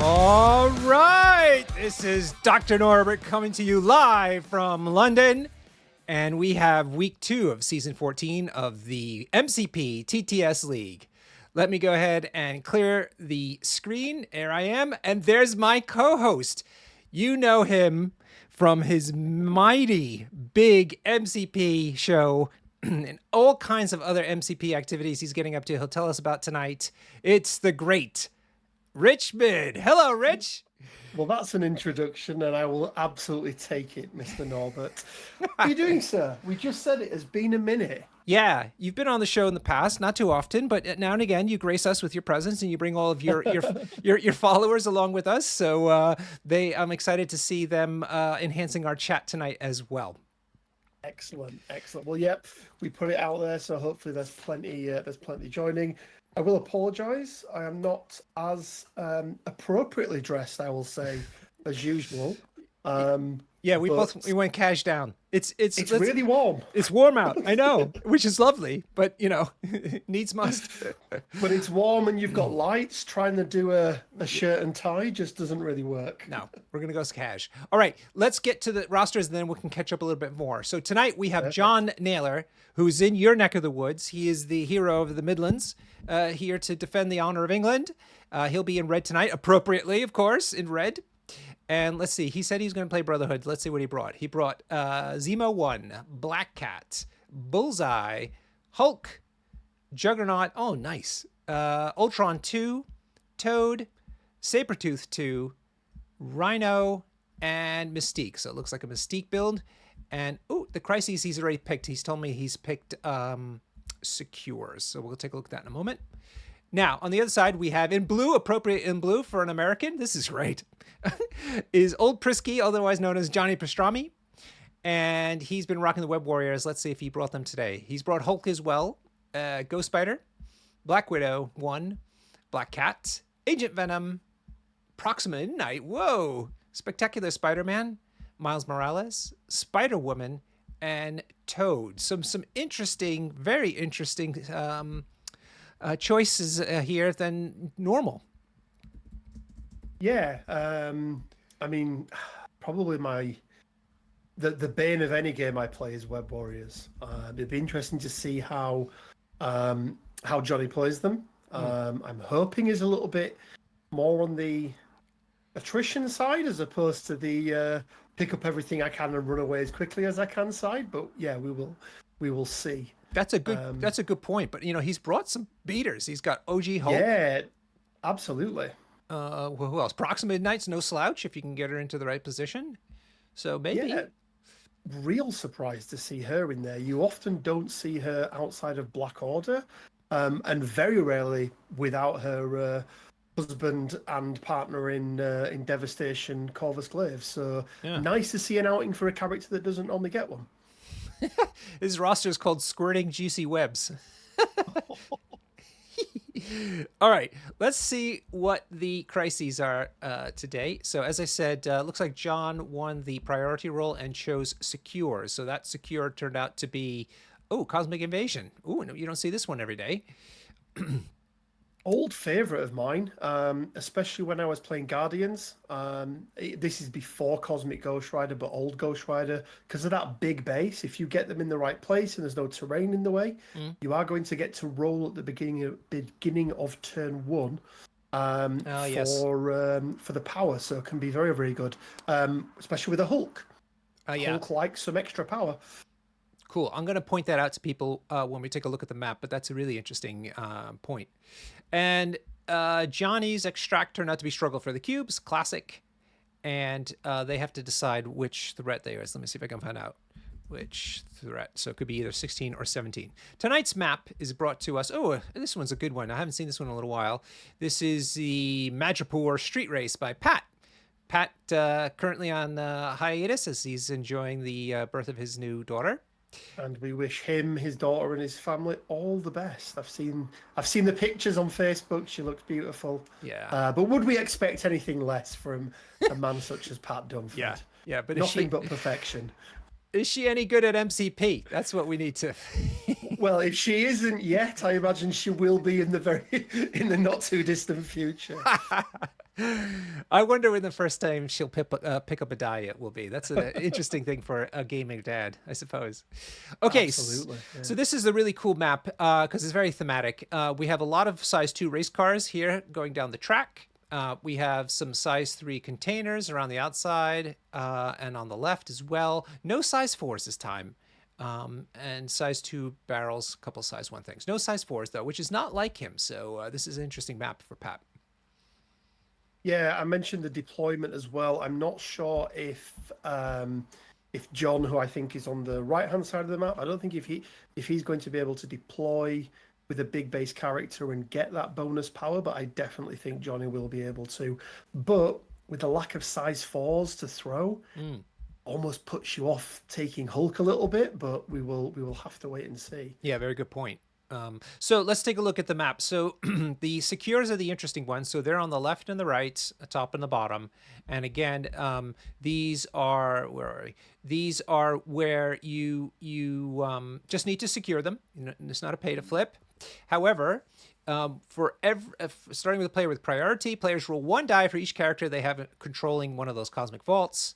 All right, this is Dr. Norbert coming to you live from London, and we have week 2 of season 14 of the MCP TTS League. Let me go ahead and clear the screen. There I am, and there's my co-host. You know him from his mighty big MCP show and all kinds of other MCP activities he's getting up to. He'll tell us about tonight. It's the great Rich Mid. Hello, Rich. Well, that's an introduction, and I will absolutely take it, Mr. Norbert. What are you doing, sir? We just said it has been a minute. Yeah, you've been on the show in the past, not too often, but now and again you grace us with your presence and you bring all of your followers along with us. So I'm excited to see them enhancing our chat tonight as well. Excellent. Well, yep, we put it out there, so hopefully there's plenty joining. I will apologise. I am not as appropriately dressed, I will say, as usual. Yeah, we went cash down. It's really warm. It's warm out. I know, which is lovely, but needs must. But it's warm and you've got lights. Trying to do a shirt and tie just doesn't really work. No, we're gonna go cash. All right, let's get to the rosters and then we can catch up a little bit more. So tonight we have John Naylor, who's in your neck of the woods. He is the hero of the Midlands, here to defend the honor of England. He'll be in red tonight, appropriately, of course, in red. And let's see, he said he's going to play Brotherhood. Let's see what he brought. He brought Zemo 1, Black Cat, Bullseye, Hulk, Juggernaut, oh nice, Ultron 2, Toad, Sabretooth 2, Rhino, and Mystique. So it looks like a Mystique build. And, the crises he's already picked. He's told me he's picked Secures. So we'll take a look at that in a moment. Now, on the other side, we have in blue, appropriate in blue for an American. This is great. Is Old Prisky, otherwise known as Johnny Pastrami. And he's been rocking the Web Warriors. Let's see if he brought them today. He's brought Hulk as well. Ghost Spider, Black Widow 1, Black Cat, Agent Venom, Proxima Midnight, whoa, Spectacular Spider-Man, Miles Morales, Spider-Woman, and Toad. Some interesting, very interesting choices here than normal. Yeah, I mean, probably the bane of any game I play is Web Warriors. It'd be interesting to see how Johnny plays them. I'm hoping is a little bit more on the attrition side as opposed to the pick up everything I can and run away as quickly as I can side. But yeah, we will see. That's a good point. But he's brought some beaters. He's got OG Hulk. Yeah, absolutely. Who else? Proxima Midnight's no slouch if you can get her into the right position. So maybe. Yeah, real surprised to see her in there. You often don't see her outside of Black Order, and very rarely without her husband and partner in Devastation, Corvus Glaive. So nice to see an outing for a character that doesn't normally get one. His roster is called Squirting Juicy Webs. All right, let's see what the crises are today. So as I said, looks like John won the priority role and chose Secure. So that Secure turned out to be, Cosmic Invasion. No, you don't see this one every day. Old favorite of mine, especially when I was playing Guardians. This is before Cosmic Ghost Rider, but old Ghost Rider, because of that big base. If you get them in the right place and there's no terrain in the way, you are going to get to roll at the beginning of turn 1 for the power. So it can be very, very good, especially with a Hulk. Hulk likes some extra power. Cool. I'm going to point that out to people when we take a look at the map, but that's a really interesting point. And Johnny's extract turned out to be Struggle for the Cubes, classic. And they have to decide which threat they are. Let me see if I can find out which threat. So it could be either 16 or 17. Tonight's map is brought to us. This one's a good one. I haven't seen this one in a little while. This is the Madripoor Street Race by Pat. Pat currently on hiatus as he's enjoying the birth of his new daughter. And we wish him, his daughter, and his family all the best. I've seen the pictures on Facebook. She looks beautiful. Yeah. But would we expect anything less from a man such as Pat Dunford? Yeah. But nothing but perfection. Is she any good at MCP? That's what we need to. Well, if she isn't yet, I imagine she will be in the not too distant future. I wonder when the first time she'll pick up a die it will be. That's an interesting thing for a gaming dad, I suppose. Okay, Absolutely. so this is a really cool map because it's very thematic. We have a lot of size 2 race cars here going down the track. We have some size 3 containers around the outside and on the left as well. No size 4s this time. And size 2 barrels, a couple size 1 things. No size 4s though, which is not like him. So this is an interesting map for Pat. Yeah, I mentioned the deployment as well. I'm not sure if John, who I think is on the right-hand side of the map, I don't think if he's going to be able to deploy with a big base character and get that bonus power, but I definitely think Johnny will be able to. But with the lack of size 4s to throw, almost puts you off taking Hulk a little bit, but we will have to wait and see. Yeah, very good point. So let's take a look at the map. So the secures are the interesting ones. So they're on the left and the right, the top and the bottom. And again, these are These are where you just need to secure them. It's not a pay to flip. However, starting with a player with priority, players roll 1 die for each character they have controlling one of those cosmic vaults.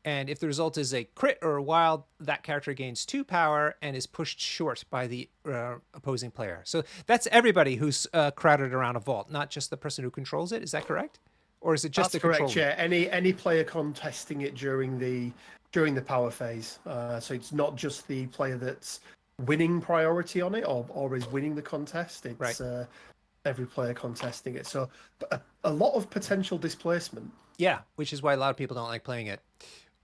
And if the result is a crit or a wild, that character gains 2 power and is pushed short by the opposing player. So that's everybody who's crowded around a vault, not just the person who controls it. Is that correct? Or is it just the controller? That's correct, yeah. Any player contesting it during the power phase. So it's not just the player that's winning priority on it or is winning the contest. It's right. Every player contesting it. So a lot of potential displacement. Yeah, which is why a lot of people don't like playing it.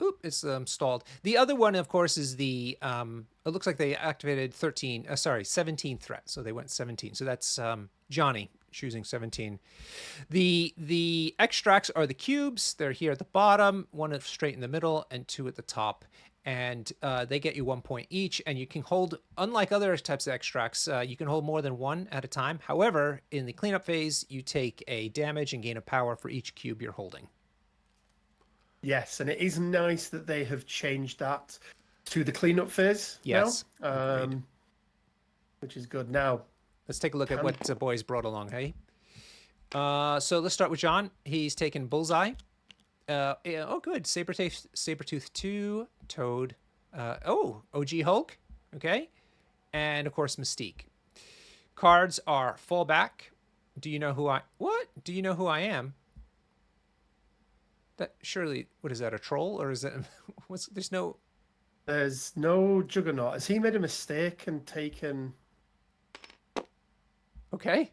Oop, it's stalled. The other one, of course, is the, it looks like they activated 17 threat. So they went 17. So that's Johnny choosing 17. The extracts are the cubes. They're here at the bottom, 1 straight in the middle and 2 at the top. And they get you 1 point each. And you can hold, unlike other types of extracts, you can hold more than 1 at a time. However, in the cleanup phase, you take a damage and gain a power for each cube you're holding. Yes, and it is nice that they have changed that to the cleanup phase. Yes, now, which is good. Now, let's take a look at what the boys brought along. Hey, so let's start with John. He's taken Bullseye. Oh, good. Sabretooth 2, Toad. OG Hulk. Okay, and of course Mystique. Cards are Fallback. Do you know who I? What? Do you know who I am? That surely, what is that, a troll? Or is it, there's no Juggernaut. Has he made a mistake and taken... Okay.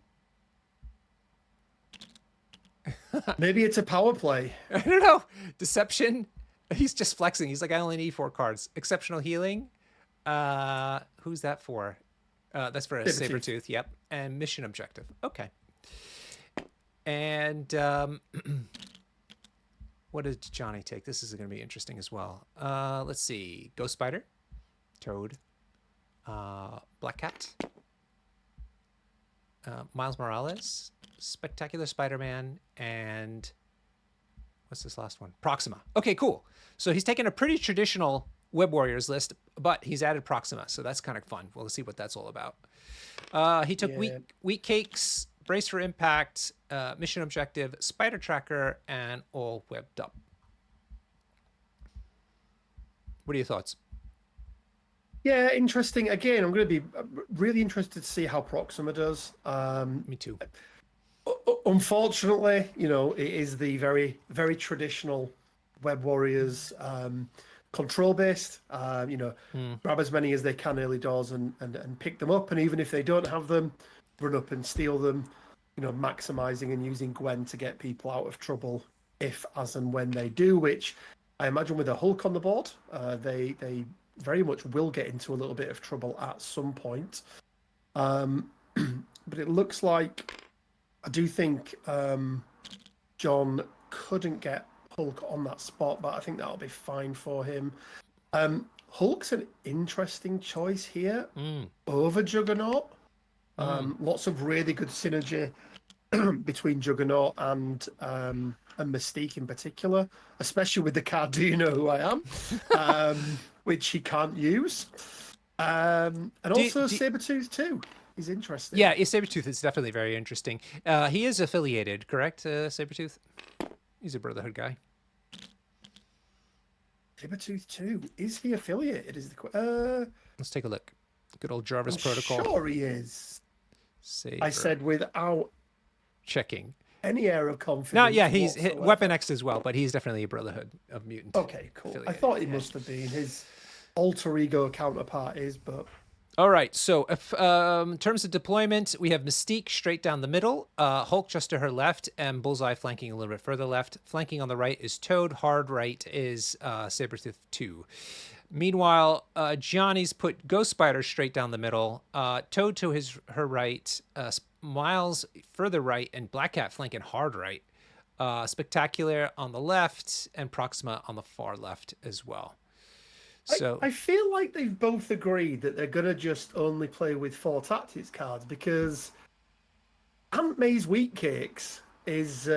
Maybe it's a power play. I don't know. Deception. He's just flexing. He's like, I only need 4 cards. Exceptional Healing. Who's that for? That's for a Sabretooth. Yep. And Mission Objective. Okay. And... what did Johnny take? This is going to be interesting as well. Let's see. Ghost Spider, Toad, Black Cat, Miles Morales, Spectacular Spider-Man, and what's this last one? Proxima. Okay, cool. So he's taken a pretty traditional Web Warriors list, but he's added Proxima, so that's kind of fun. We'll see what that's all about. He took Wheat Cakes, Brace for Impact, Mission Objective, Spider Tracker, and all webbed up. What are your thoughts? Yeah, interesting. Again, I'm going to be really interested to see how Proxima does. Me too. Unfortunately, it is the very, very traditional Web Warriors control-based. Grab as many as they can early doors and pick them up. And even if they don't have them, run up and steal them, maximizing and using Gwen to get people out of trouble if, as and when they do, which I imagine with a Hulk on the board, they very much will get into a little bit of trouble at some point. But it looks like, I do think John couldn't get Hulk on that spot, but I think that'll be fine for him. Hulk's an interesting choice here over Juggernaut. Lots of really good synergy between Juggernaut and Mystique in particular, especially with the card Do You Know Who I Am, which he can't use. And also Sabretooth too. He's interesting. Yeah, Sabretooth is definitely very interesting. He is affiliated, correct, Sabretooth? He's a Brotherhood guy. Sabretooth 2. Is he affiliated? Let's take a look. Good old Jarvis I'm protocol. sure he is. Saber. I said without checking. any air of confidence. No, yeah, he's whatsoever. Weapon X as well, but he's definitely a Brotherhood of Mutant. Okay, cool. I thought he must have been. His alter ego counterpart is, but... All right, so in terms of deployment, we have Mystique straight down the middle, Hulk just to her left, and Bullseye flanking a little bit further left. Flanking on the right is Toad, hard right is Sabretooth 2. Meanwhile, Johnny's put Ghost Spider straight down the middle, Toad to her right, Miles further right, and Black Cat flanking hard right. Spectacular on the left, and Proxima on the far left as well. So I feel like they've both agreed that they're going to just only play with 4 tactics cards, because Aunt May's Wheatcakes is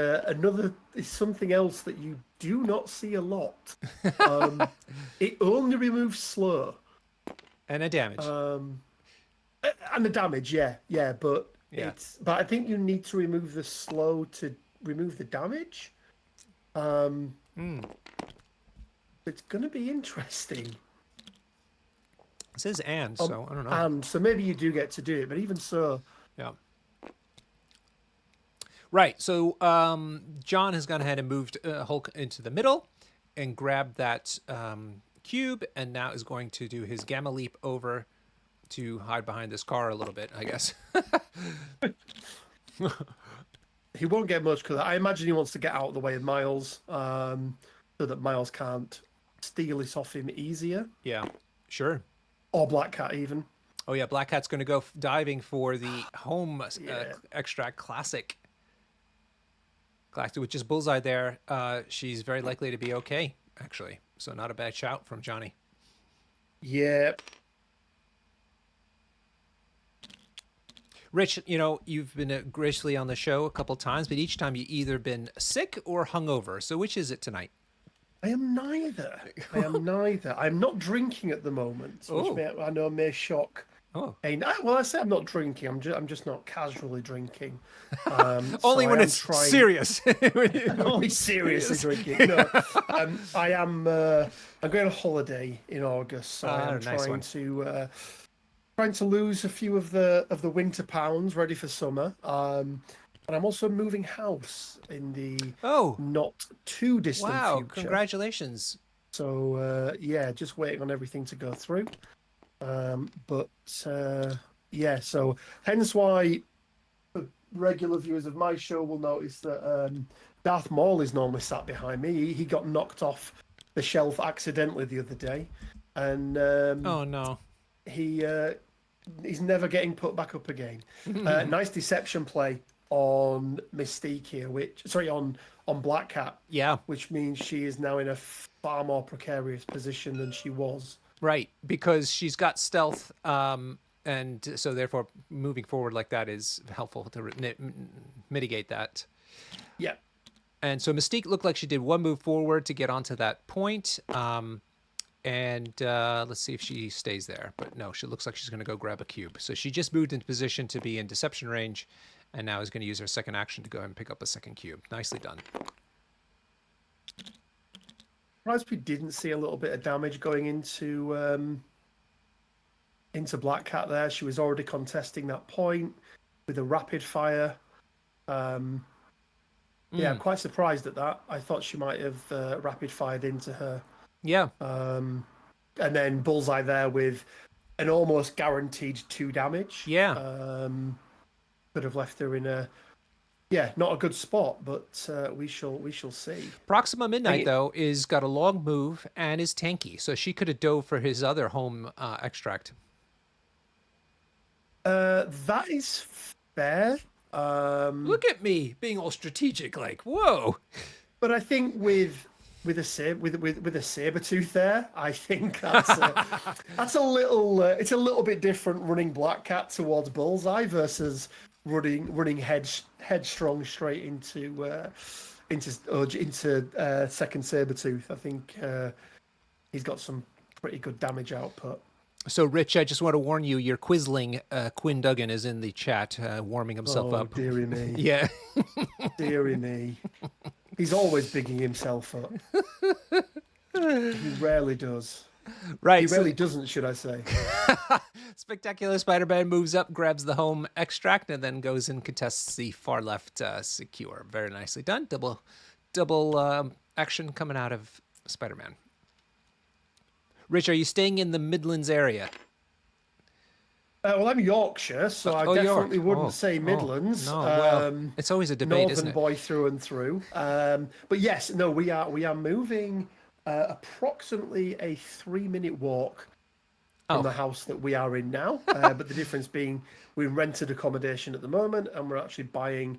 something else that you do not see a lot. It only removes slow. And a damage. And the damage, yeah, but I think you need to remove the slow to remove the damage. It's going to be interesting. It says and, so I don't know. And so maybe you do get to do it, but even so. Yeah. Right, so John has gone ahead and moved Hulk into the middle and grabbed that cube, and now is going to do his gamma leap over to hide behind this car a little bit, I guess. He won't get much, because I imagine he wants to get out of the way of Miles, so that Miles can't steal it off him easier. Yeah, sure. Or Black Cat, even. Oh, yeah, Black Cat's going to go diving for the home extract classic, which is Bullseye there. She's very likely to be okay, actually. So not a bad shout from Johnny. Yeah. Rich, you've been graciously on the show a couple times, but each time you either been sick or hungover. So which is it tonight? I am neither. I'm not drinking at the moment, which I know may shock. Oh. Well, I say I'm not drinking. I'm just not casually drinking. Only when it's serious. Only seriously drinking. No, I am. I'm going on holiday in August, so I'm trying to lose a few of the winter pounds, ready for summer. And I'm also moving house in the not too distant future. Wow, congratulations. So, just waiting on everything to go through. So hence why regular viewers of my show will notice that Darth Maul is normally sat behind me. He got knocked off the shelf accidentally the other day. And oh, no. He's never getting put back up again. Nice deception play on Mystique here, on Black Cat. Yeah. Which means she is now in a far more precarious position than she was. Right, because she's got stealth, and so therefore moving forward like that is helpful to mitigate that. Yeah. And so Mystique looked like she did one move forward to get onto that point. And let's see if she stays there. But no, she looks like she's going to go grab a cube. So she just moved into position to be in deception range, and now is going to use her second action to go and pick up a second cube. Nicely done. Surprised we didn't see a little bit of damage going into Black Cat there. She was already contesting that point with a rapid fire. Yeah, quite surprised at that. I thought she might have rapid fired into her. Yeah. And then Bullseye there with an almost guaranteed 2 damage. Yeah. Could have left her in a not a good spot, but we shall see. Proxima Midnight though is got a long move and is tanky, so she could have dove for his other home extract. That is fair. Look at me being all strategic, like whoa. But I think with a Sabretooth there, I think that's a little it's a little bit different running Black Cat towards Bullseye versus running headstrong straight into second Sabretooth. I think he's got some pretty good damage output. So, Rich, I just want to warn you, your Quisling, Quinn Duggan, is in the chat, warming himself Oh, up. dearie me. Yeah. Dearie me. He's always bigging himself up. He rarely does. He Right. So, rarely doesn't, should I say. Spectacular Spider-Man moves up, grabs the home extract, and then goes and contests the far left secure. Very nicely done. Double action coming out of Spider-Man. Rich, are you staying in the Midlands area? Well, I'm Yorkshire, so I definitely York. wouldn't say Midlands. No, well, it's always a debate, isn't Northern it? boy through and through. But yes, no, we are moving approximately a 3-minute walk from the house that we are in now. But the difference being we rented accommodation at the moment, and we're actually buying.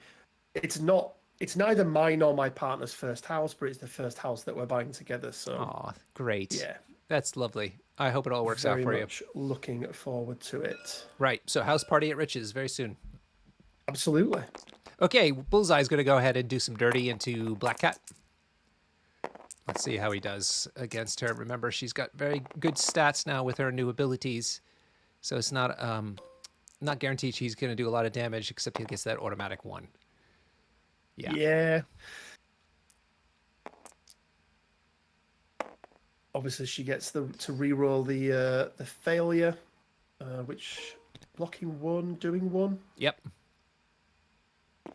It's neither mine or my partner's first house, but it's the first house that we're buying together. So, oh, great. yeah, That's lovely. I hope it all works out very for you. much looking forward to it. Right. So, house party at Rich's very soon. Absolutely. Okay, Bullseye's going to go ahead and do some dirty into Black Cat. Let's see how he does against her. Remember, she's got very good stats now with her new abilities, so it's not guaranteed she's going to do a lot of damage, except he gets that automatic one. Yeah. Obviously, she gets to re-roll the failure, which blocking 1, doing 1. Yep. So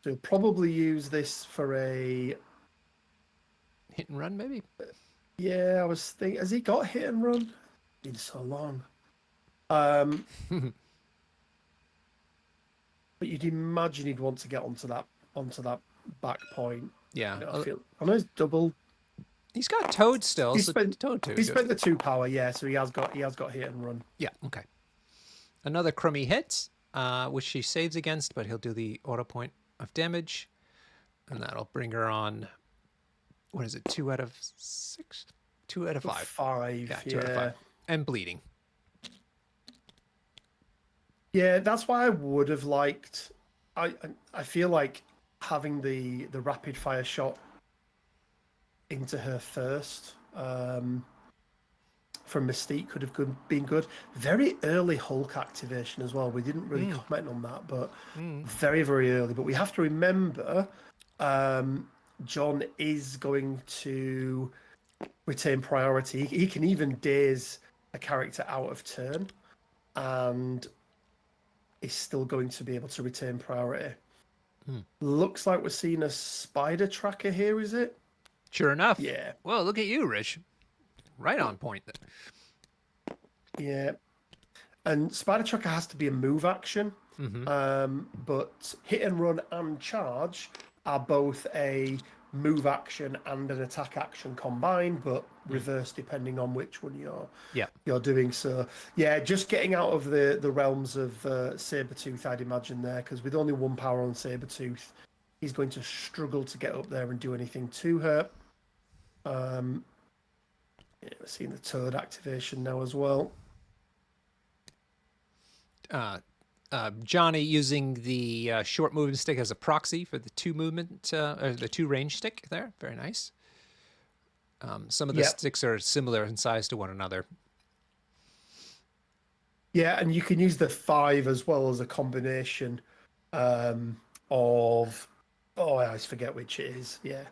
he'll probably use this for a Hit and run, maybe? Yeah, I was thinking, has he got hit and run? It's been so long. But you'd imagine he'd want to get onto that back point. Yeah. I know it's double. He's got Toad still. He so spent Toad too. he spent the 2 power, yeah. So he has got hit and run. Yeah. Okay. Another crummy hit, which she saves against, but he'll do the auto point of damage, and that'll bring her on. What is it? 2 out of 6? 2 out of 5. 5. Yeah, 2 out of 5. And bleeding. Yeah, that's why I would have liked. I feel like having the rapid fire shot into her first from Mystique could have been good. Very early Hulk activation as well. We didn't really comment on that, but very, very early. But we have to remember John is going to retain priority. He can even daze a character out of turn and is still going to be able to retain priority. Looks like we're seeing a spider tracker here, is it? Sure enough. Yeah. Well, look at you, Rich. Right on point. Yeah. And spider tracker has to be a move action. But hit and run and charge are both a move action and an attack action combined, but reverse depending on which one you're doing. So yeah, just getting out of the realms of Sabretooth, I'd imagine there, because with only 1 power on Sabretooth, he's going to struggle to get up there and do anything to her. We're seeing the Toad activation now as well. Johnny using the short movement stick as a proxy for the 2 movement, or the 2 range stick there. Very nice. Some of the sticks are similar in size to one another. Yeah, and you can use the 5 as well as a combination of... Oh, I always forget which it is. Yeah.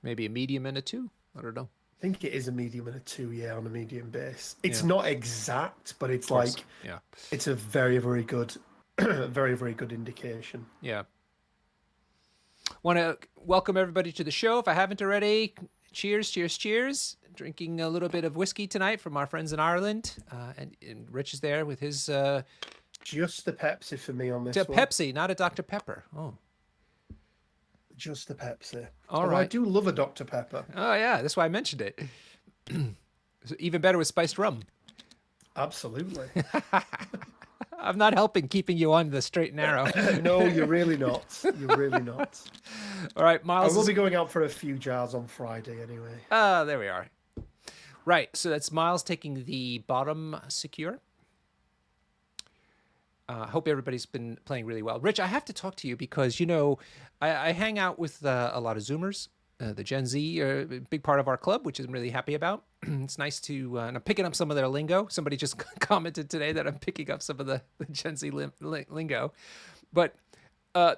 Maybe a medium and a 2. I don't know. I think it is a medium and a 2, on a medium base. It's not exact, but it's like... Yeah. It's a very, very good, very, very good indication. Yeah. Want to welcome everybody to the show. If I haven't already, cheers, cheers, cheers. Drinking a little bit of whiskey tonight from our friends in Ireland. And Rich is there with his... Just the Pepsi for me on this one. Pepsi, not a Dr. Pepper. Oh. Just the Pepsi. All right. I do love a Dr. Pepper. Oh, yeah. That's why I mentioned it. Even better with spiced rum. Absolutely. I'm not helping keeping you on the straight and narrow. No, you're really not. You're really not. All right, Miles. I will be going out for a few jars on Friday anyway. There we are. Right, so that's Miles taking the bottom secure. Hope everybody's been playing really well. Rich, I have to talk to you because, I hang out with a lot of Zoomers, the Gen Z are a big part of our club, which I'm really happy about. It's nice to, and I'm picking up some of their lingo. Somebody just commented today that I'm picking up some of the Gen Z lingo. But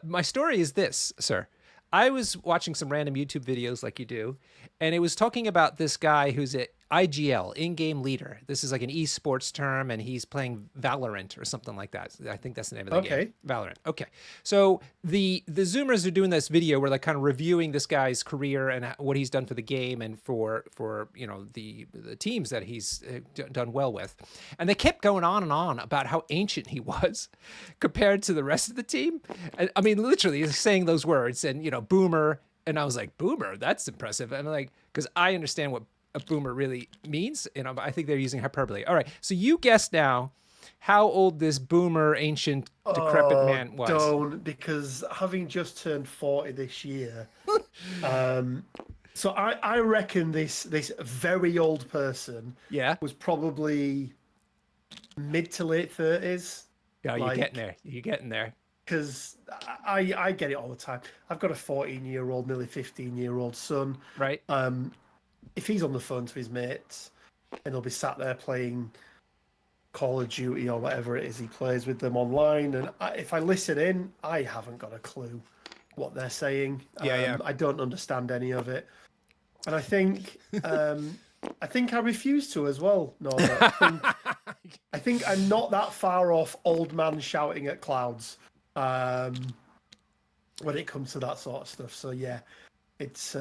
my story is this, sir. I was watching some random YouTube videos like you do, and it was talking about this guy who's at IGL, in-game leader. This is like an esports term, and he's playing Valorant or something like that. I think that's the name of the game. Valorant. Okay. So the Zoomers are doing this video where they're kind of reviewing this guy's career and what he's done for the game and for the teams that he's done well with. And they kept going on and on about how ancient he was compared to the rest of the team. I mean, literally saying those words and, boomer. And I was like, boomer, that's impressive. And I'm like, because I understand what a boomer really means, but I think they're using hyperbole. All right, so you guess now how old this boomer, ancient, decrepit man was. Don't, because having just turned 40 this year, so I reckon this very old person was probably mid to late 30s. Yeah, you're getting there. You're getting there. Because I get it all the time. I've got a 14-year-old, nearly 15-year-old son. Right. If he's on the phone to his mates and he'll be sat there playing Call of Duty or whatever it is he plays with them online, and if I listen in, I haven't got a clue what they're saying. I don't understand any of it, and I think I refuse to as well. No, I think I'm not that far off old man shouting at clouds when it comes to that sort of stuff. So yeah, it's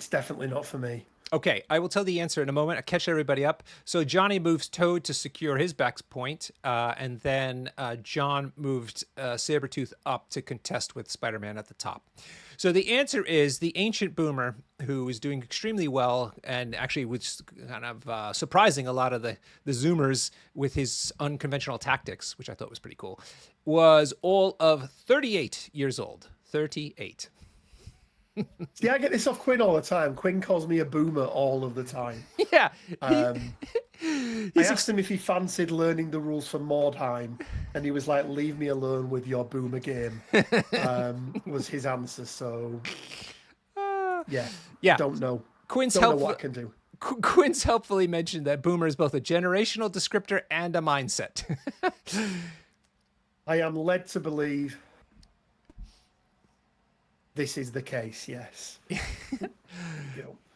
definitely not for me. Okay, I will tell the answer in a moment. I'll catch everybody up. So Johnny moves Toad to secure his back point, and then John moved Sabretooth up to contest with Spider-Man at the top. So the answer is the ancient boomer, who is doing extremely well and actually was kind of surprising a lot of the Zoomers with his unconventional tactics, which I thought was pretty cool, was all of 38 years old. 38. See, I get this off Quinn all the time. Quinn calls me a boomer all of the time. Yeah. I asked him if he fancied learning the rules for Mordheim, and he was like, "Leave me alone with your boomer game." Was his answer. So, yeah, don't know. Quinn's don't know what I can do. Quinn's helpfully mentioned that boomer is both a generational descriptor and a mindset. I am led to believe this is the case, yes.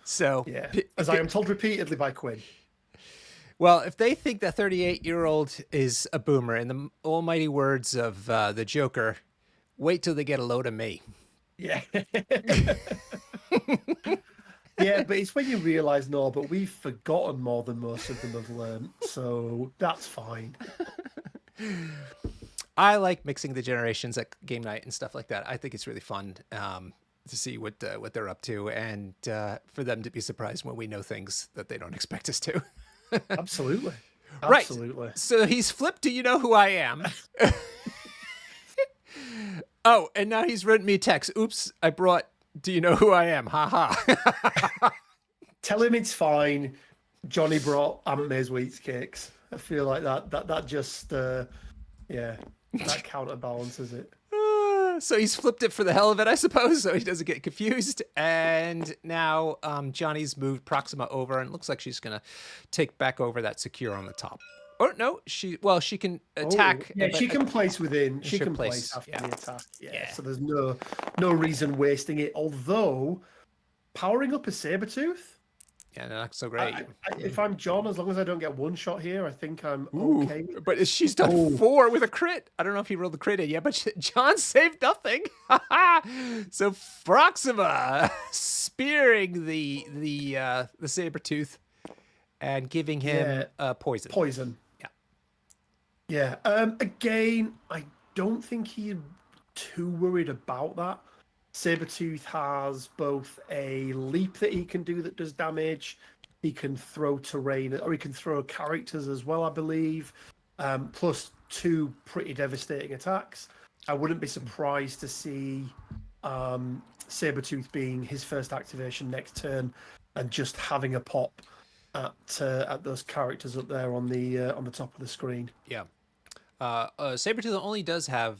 So, yeah, as I am told repeatedly by Quinn. Well, if they think that 38-year-old is a boomer, in the almighty words of the Joker, wait till they get a load of me. Yeah. Yeah, but it's when you realise, no, but we've forgotten more than most of them have learned, so that's fine. I like mixing the generations at game night and stuff like that. I think it's really fun to see what they're up to, and for them to be surprised when we know things that they don't expect us to. Absolutely. Right. Absolutely. So he's flipped to You Know Who I Am. Oh, and now he's written me a text. Oops, I brought Do You Know Who I Am? Ha ha. Tell him it's fine. Johnny brought Aunt May's wheat cakes. I feel like that just that counterbalances it. So he's flipped it for the hell of it, I suppose, so he doesn't get confused. And now Johnny's moved Proxima over, and it looks like she's going to take back over that secure on the top. Or no, she can attack. Yeah, she can place within. She can place after the attack. Yeah, so there's no reason wasting it. Although, powering up a Sabretooth? Yeah, no, not so great. If I'm John, as long as I don't get one shot here, I think I'm okay. But she's done 4 with a crit. I don't know if he rolled the crit in yet, but John saved nothing. So Proxima spearing the Sabretooth and giving him poison. Poison. Yeah. Again, I don't think he's too worried about that. Sabretooth has both a leap that he can do that does damage. He can throw terrain, or he can throw characters as well, I believe. Plus 2 pretty devastating attacks. I wouldn't be surprised to see Sabretooth being his first activation next turn and just having a pop at those characters up there on the top of the screen. Yeah. Sabretooth only does have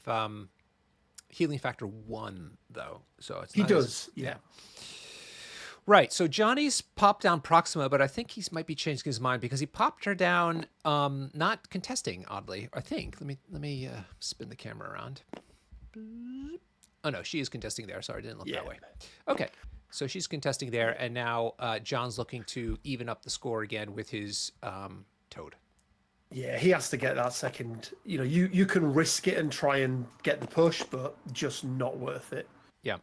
Healing factor 1, though. So it's He not does, yeah. Right. So Johnny's popped down Proxima, but I think he might be changing his mind because he popped her down not contesting, oddly, I think. Let me spin the camera around. Oh, no, she is contesting there. Sorry, I didn't look that way. Okay. So she's contesting there, and now John's looking to even up the score again with his Toad. Yeah, he has to get that second. You know, you can risk it and try and get the push, but just not worth it. Yeah.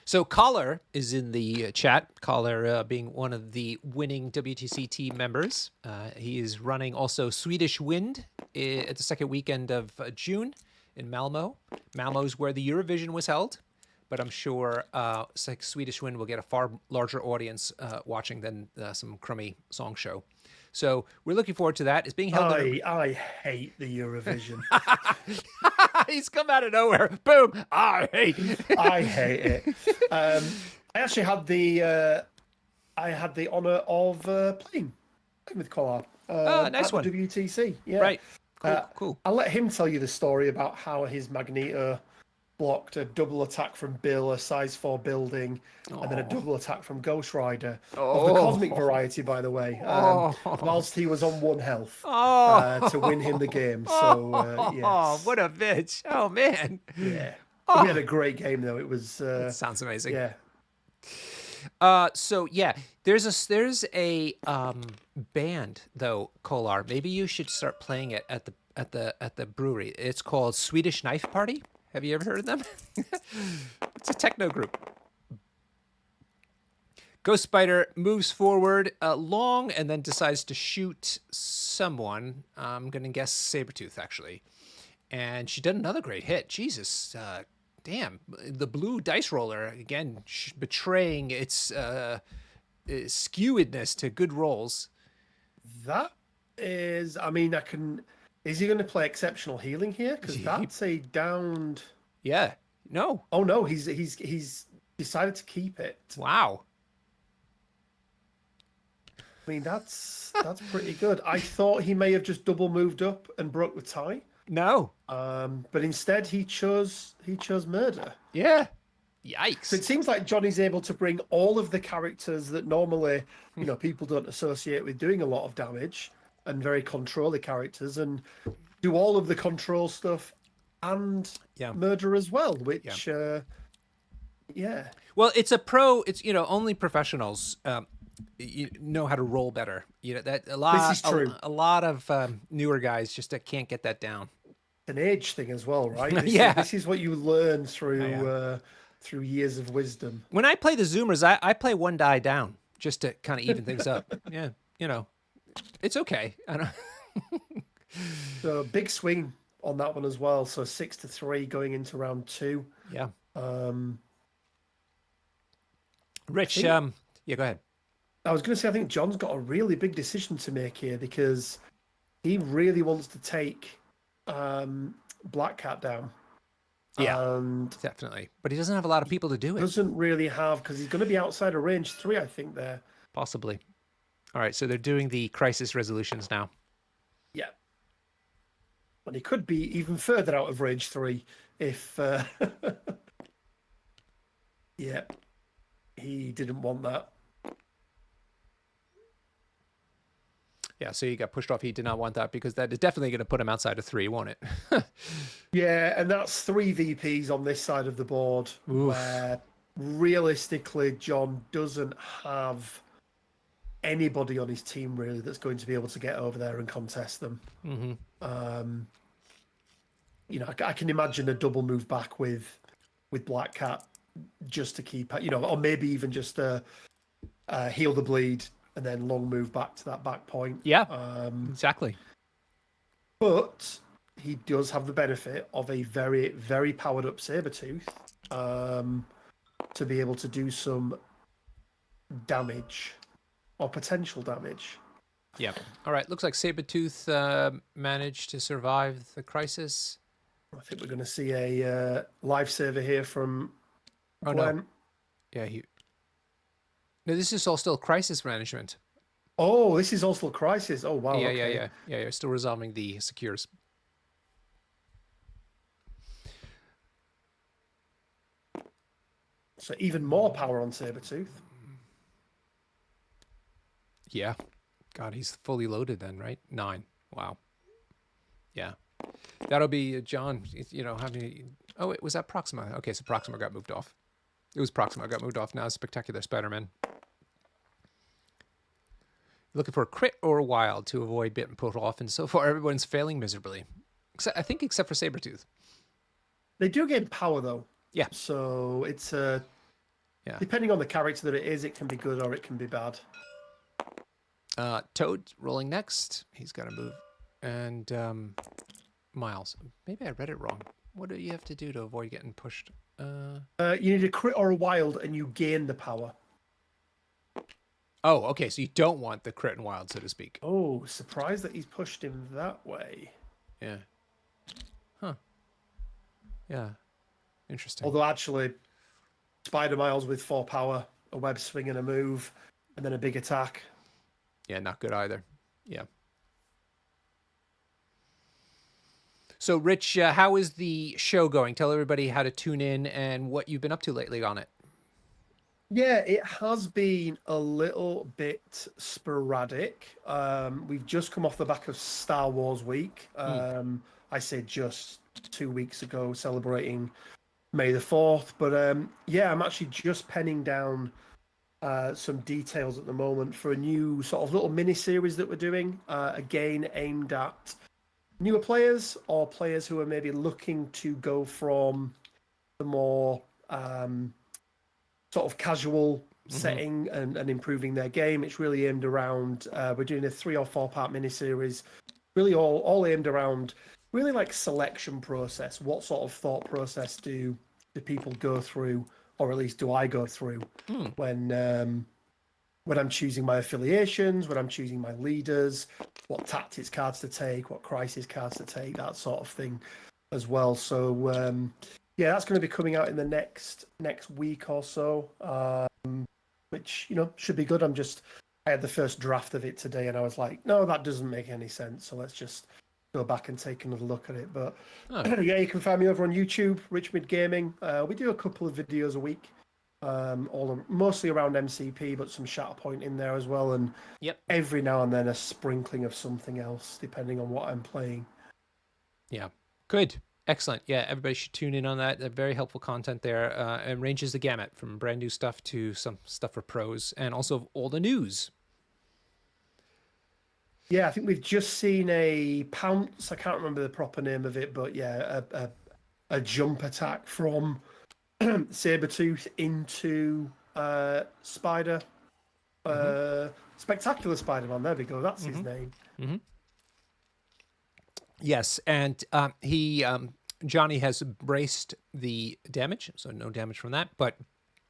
So Collar is in the chat. Collar being one of the winning WTC team members. He is running also Swedish Wind at the second weekend of June in Malmo. Malmo is where the Eurovision was held, but I'm sure Swedish Wind will get a far larger audience watching than some crummy song show. So we're looking forward to that. It's being held. I hate the Eurovision. He's come out of nowhere. Boom! I hate it. I actually had the honor of playing with Collar. Nice at one. the WTC. Yeah. Right. Cool. I'll let him tell you the story about how his Magneto blocked a double attack from Bill, a size 4 building, and then a double attack from Ghost Rider of the cosmic variety, by the way, whilst he was on 1 health to win him the game. So, yes. Oh, what a bitch. Oh, man. Yeah. We had a great game, though. It was... That sounds amazing. Yeah. So yeah, there's a band though, Kolar. Maybe you should start playing it at the brewery. It's called Swedish Knife Party. Have you ever heard of them? It's a techno group. Ghost Spider moves forward long and then decides to shoot someone. I'm gonna guess Sabretooth actually, and she did another great hit. Jesus. Damn, the blue dice roller, again, betraying its skewedness to good rolls. That is, I mean, is he going to play exceptional healing here? Because that's a downed... Yeah, no. Oh, no, he's decided to keep it. Wow. I mean, that's pretty good. I thought he may have just double moved up and broke the tie. No. But instead he chose murder. Yeah. Yikes. So it seems like Johnny's able to bring all of the characters that normally, people don't associate with doing a lot of damage and very controlly characters, and do all of the control stuff and murder as well, which Well, it's a pro, it's only professionals know how to roll better. That a lot This is true. A lot of newer guys just can't get that down. An age thing as well, right? This is what you learn through through years of wisdom. When I play the Zoomers, I play 1 die down just to kind of even things up. Yeah, it's okay. I don't. So big swing on that one as well. So 6-3 going into round 2. Yeah. Rich, yeah, go ahead. I was going to say, I think John's got a really big decision to make here because he really wants to take Black Cat down. Yeah, and definitely. But he doesn't have a lot of people to do it. Doesn't really have, because he's going to be outside of range 3, I think, there. Possibly. All right, so they're doing the crisis resolutions now. Yeah. And he could be even further out of range 3 if... yeah. He didn't want that. Yeah, so he got pushed off. He did not want that because that is definitely going to put him outside of 3, won't it? Yeah, and that's 3 VPs on this side of the board. Oof. Where realistically John doesn't have anybody on his team really that's going to be able to get over there and contest them. Mm-hmm. I can imagine a double move back with Black Cat just to keep, or maybe even just heal the bleed and then long move back to that back point. Yeah, exactly. But he does have the benefit of a very, very powered up Sabretooth to be able to do some damage or potential damage. Yeah. All right. Looks like Sabretooth managed to survive the crisis. I think we're going to see a lifesaver here from Glenn. No. Yeah, No, this is all still crisis management. Oh, this is also Crisis. Oh, wow. Yeah, Okay. You're still resolving the secures. So even more power on Sabretooth. Yeah. God, he's fully loaded then, right? 9. Wow. Yeah. That'll be John, how many... Oh, wait, was that Proxima? Okay, so Proxima got moved off. It was Proxima got moved off. Now it's Spectacular Spider-Man. Looking for a crit or a wild to avoid getting put off, and so far everyone's failing miserably. I think except for Sabretooth. They do gain power, though. Yeah. So it's, Yeah. depending on the character that it is, it can be good or it can be bad. Toad rolling next. He's got to move. And Miles. Maybe I read it wrong. What do you have to do to avoid getting pushed? You need a crit or a wild, and you gain the power. Oh, okay. So you don't want the crit and wild, so to speak. Oh, surprised that he's pushed him that way. Yeah. Huh. Yeah. Interesting. Although actually, Spider Miles with 4 power, a web swing and a move, and then a big attack. Yeah, not good either. Yeah. So, Rich, how is the show going? Tell everybody how to tune in and what you've been up to lately on it. Yeah, it has been a little bit sporadic. We've just come off the back of Star Wars Week. I say just 2 weeks ago, celebrating May the 4th. But yeah, I'm actually just penning down some details at the moment for a new sort of little mini series that we're doing. Again, aimed at newer players or players who are maybe looking to go from the more sort of casual setting and improving their game. It's really aimed around, we're doing a 3 or 4 part miniseries, really all aimed around really like selection process. What sort of thought process do people go through, or at least do I go through when I'm choosing my affiliations, when I'm choosing my leaders, what tactics cards to take, what crisis cards to take, that sort of thing as well. So yeah, that's going to be coming out in the next week or so, which should be good. I had the first draft of it today, and I was like, no, that doesn't make any sense. So let's just go back and take another look at it. But yeah, you can find me over on YouTube, Rich Mid Gaming. We do a couple of videos a week, mostly around MCP, but some Shatterpoint in there as well, and every now and then a sprinkling of something else, depending on what I'm playing. Yeah, good. Excellent. Yeah, everybody should tune in on that. Very helpful content there, and ranges the gamut from brand new stuff to some stuff for pros, and also all the news. Yeah, I think we've just seen a pounce. I can't remember the proper name of it, but yeah, a jump attack from Sabretooth into Spider. Spectacular Spider-Man. There we go. That's his name. Yes, and Johnny has braced the damage, so no damage from that. But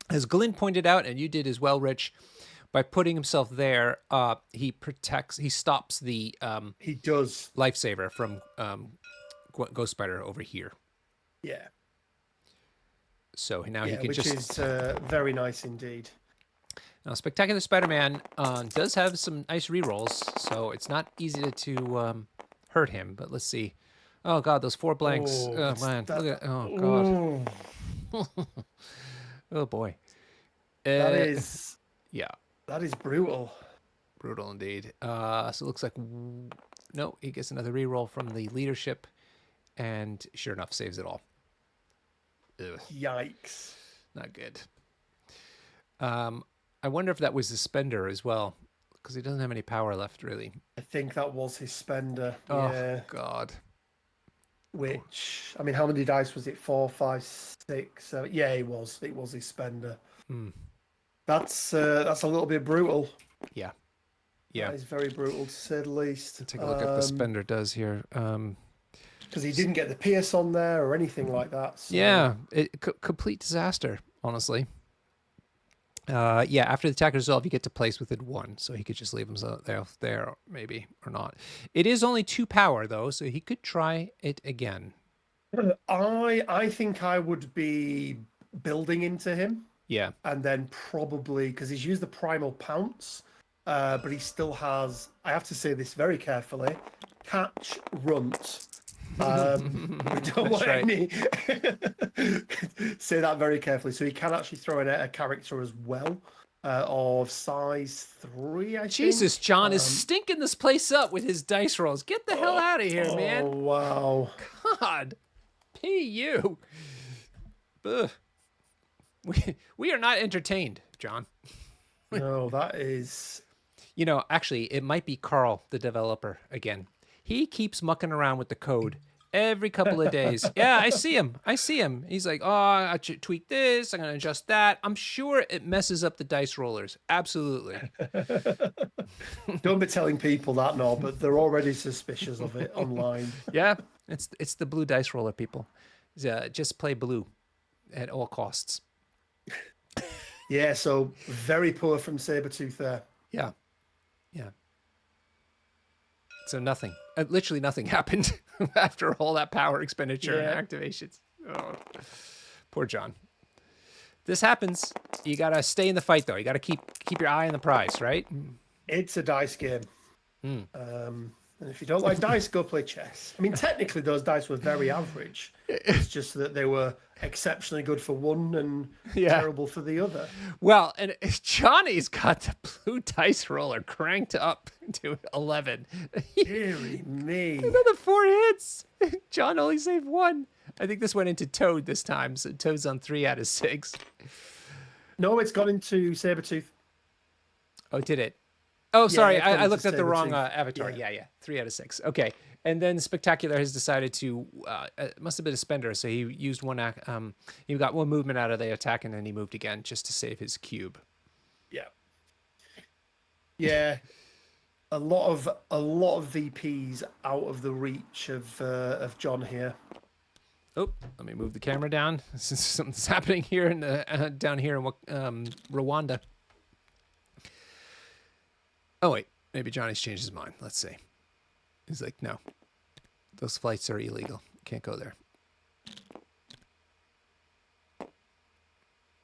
as Glenn pointed out, and you did as well, Rich, by putting himself there, he stops the he does lifesaver from Ghost Spider over here. Yeah. So now he can which just... is very nice indeed. Now, Spectacular Spider-Man does have some nice rerolls, so it's not easy to hurt him. But let's see. Oh God, those 4 blanks. Oh man, look at... Oh God. Oh boy. That is... Yeah. That is brutal. Brutal indeed. So it looks like... No, he gets another reroll from the leadership, and sure enough, saves it all. Ugh. Yikes. Not good. I wonder if that was his spender as well, because he doesn't have any power left, really. I think that was his spender. Oh, yeah. God. Which, I mean, how many dice was it? 4, 5, 6, 7? Yeah, it was. It was his spender. That's a little bit brutal. Yeah. Yeah. That is very brutal, to say the least. Let's take a look at what the spender does here. Because he didn't get the pierce on there or anything like that. So. Yeah, complete disaster, honestly. Yeah, after the attack resolve, you get to place within 1, so he could just leave himself there, maybe, or not. It is only 2 power, though, so he could try it again. I think I would be building into him. Yeah. And then probably, because he's used the Primal Pounce, but he still has, I have to say this very carefully, catch runt. We don't want any. Say that very carefully. So he can actually throw in a character as well, of size 3, I Jesus, think. John is stinking this place up with his dice rolls. Get the hell out of here, Oh, man. wow. God. P.U. Ugh. We are not entertained, John. No, that is... You know, actually, it might be Carl, the developer, again. He keeps mucking around with the code every couple of days. Yeah, I see him. He's like, oh, I should tweak this. I'm going to adjust that. I'm sure it messes up the dice rollers. Absolutely. Don't be telling people that, no, but they're already suspicious of it online. Yeah, it's the blue dice roller, people. Just play blue at all costs. Yeah, so very poor from Sabretooth there. Yeah. Yeah. So nothing, literally nothing happened after all that power expenditure and activations. Oh, poor John. This happens. You got to stay in the fight, though. You got to keep your eye on the prize, right? It's a dice game. And if you don't like dice, go play chess. I mean, technically, those dice were very average. It's just that they were exceptionally good for one and terrible for the other. Well, and Johnny's got the blue dice roller cranked up to 11. Deary me. Another 4 hits. John only saved 1. I think this went into Toad this time, so Toad's on 3 out of 6. No, it's gone into Sabretooth. Oh, did it? Oh, sorry. I looked at the wrong Sabretooth. avatar. Yeah. 3 out of 6. Okay. And then Spectacular has decided to, it must have been a spender. So he used he got 1 movement out of the attack and then he moved again just to save his cube. Yeah. Yeah. A lot of VPs out of the reach of John here. Oh, let me move the camera down. Something's happening here in down here in Rwanda. Oh, wait. Maybe Johnny's changed his mind. Let's see. He's like, no. Those flights are illegal. Can't go there.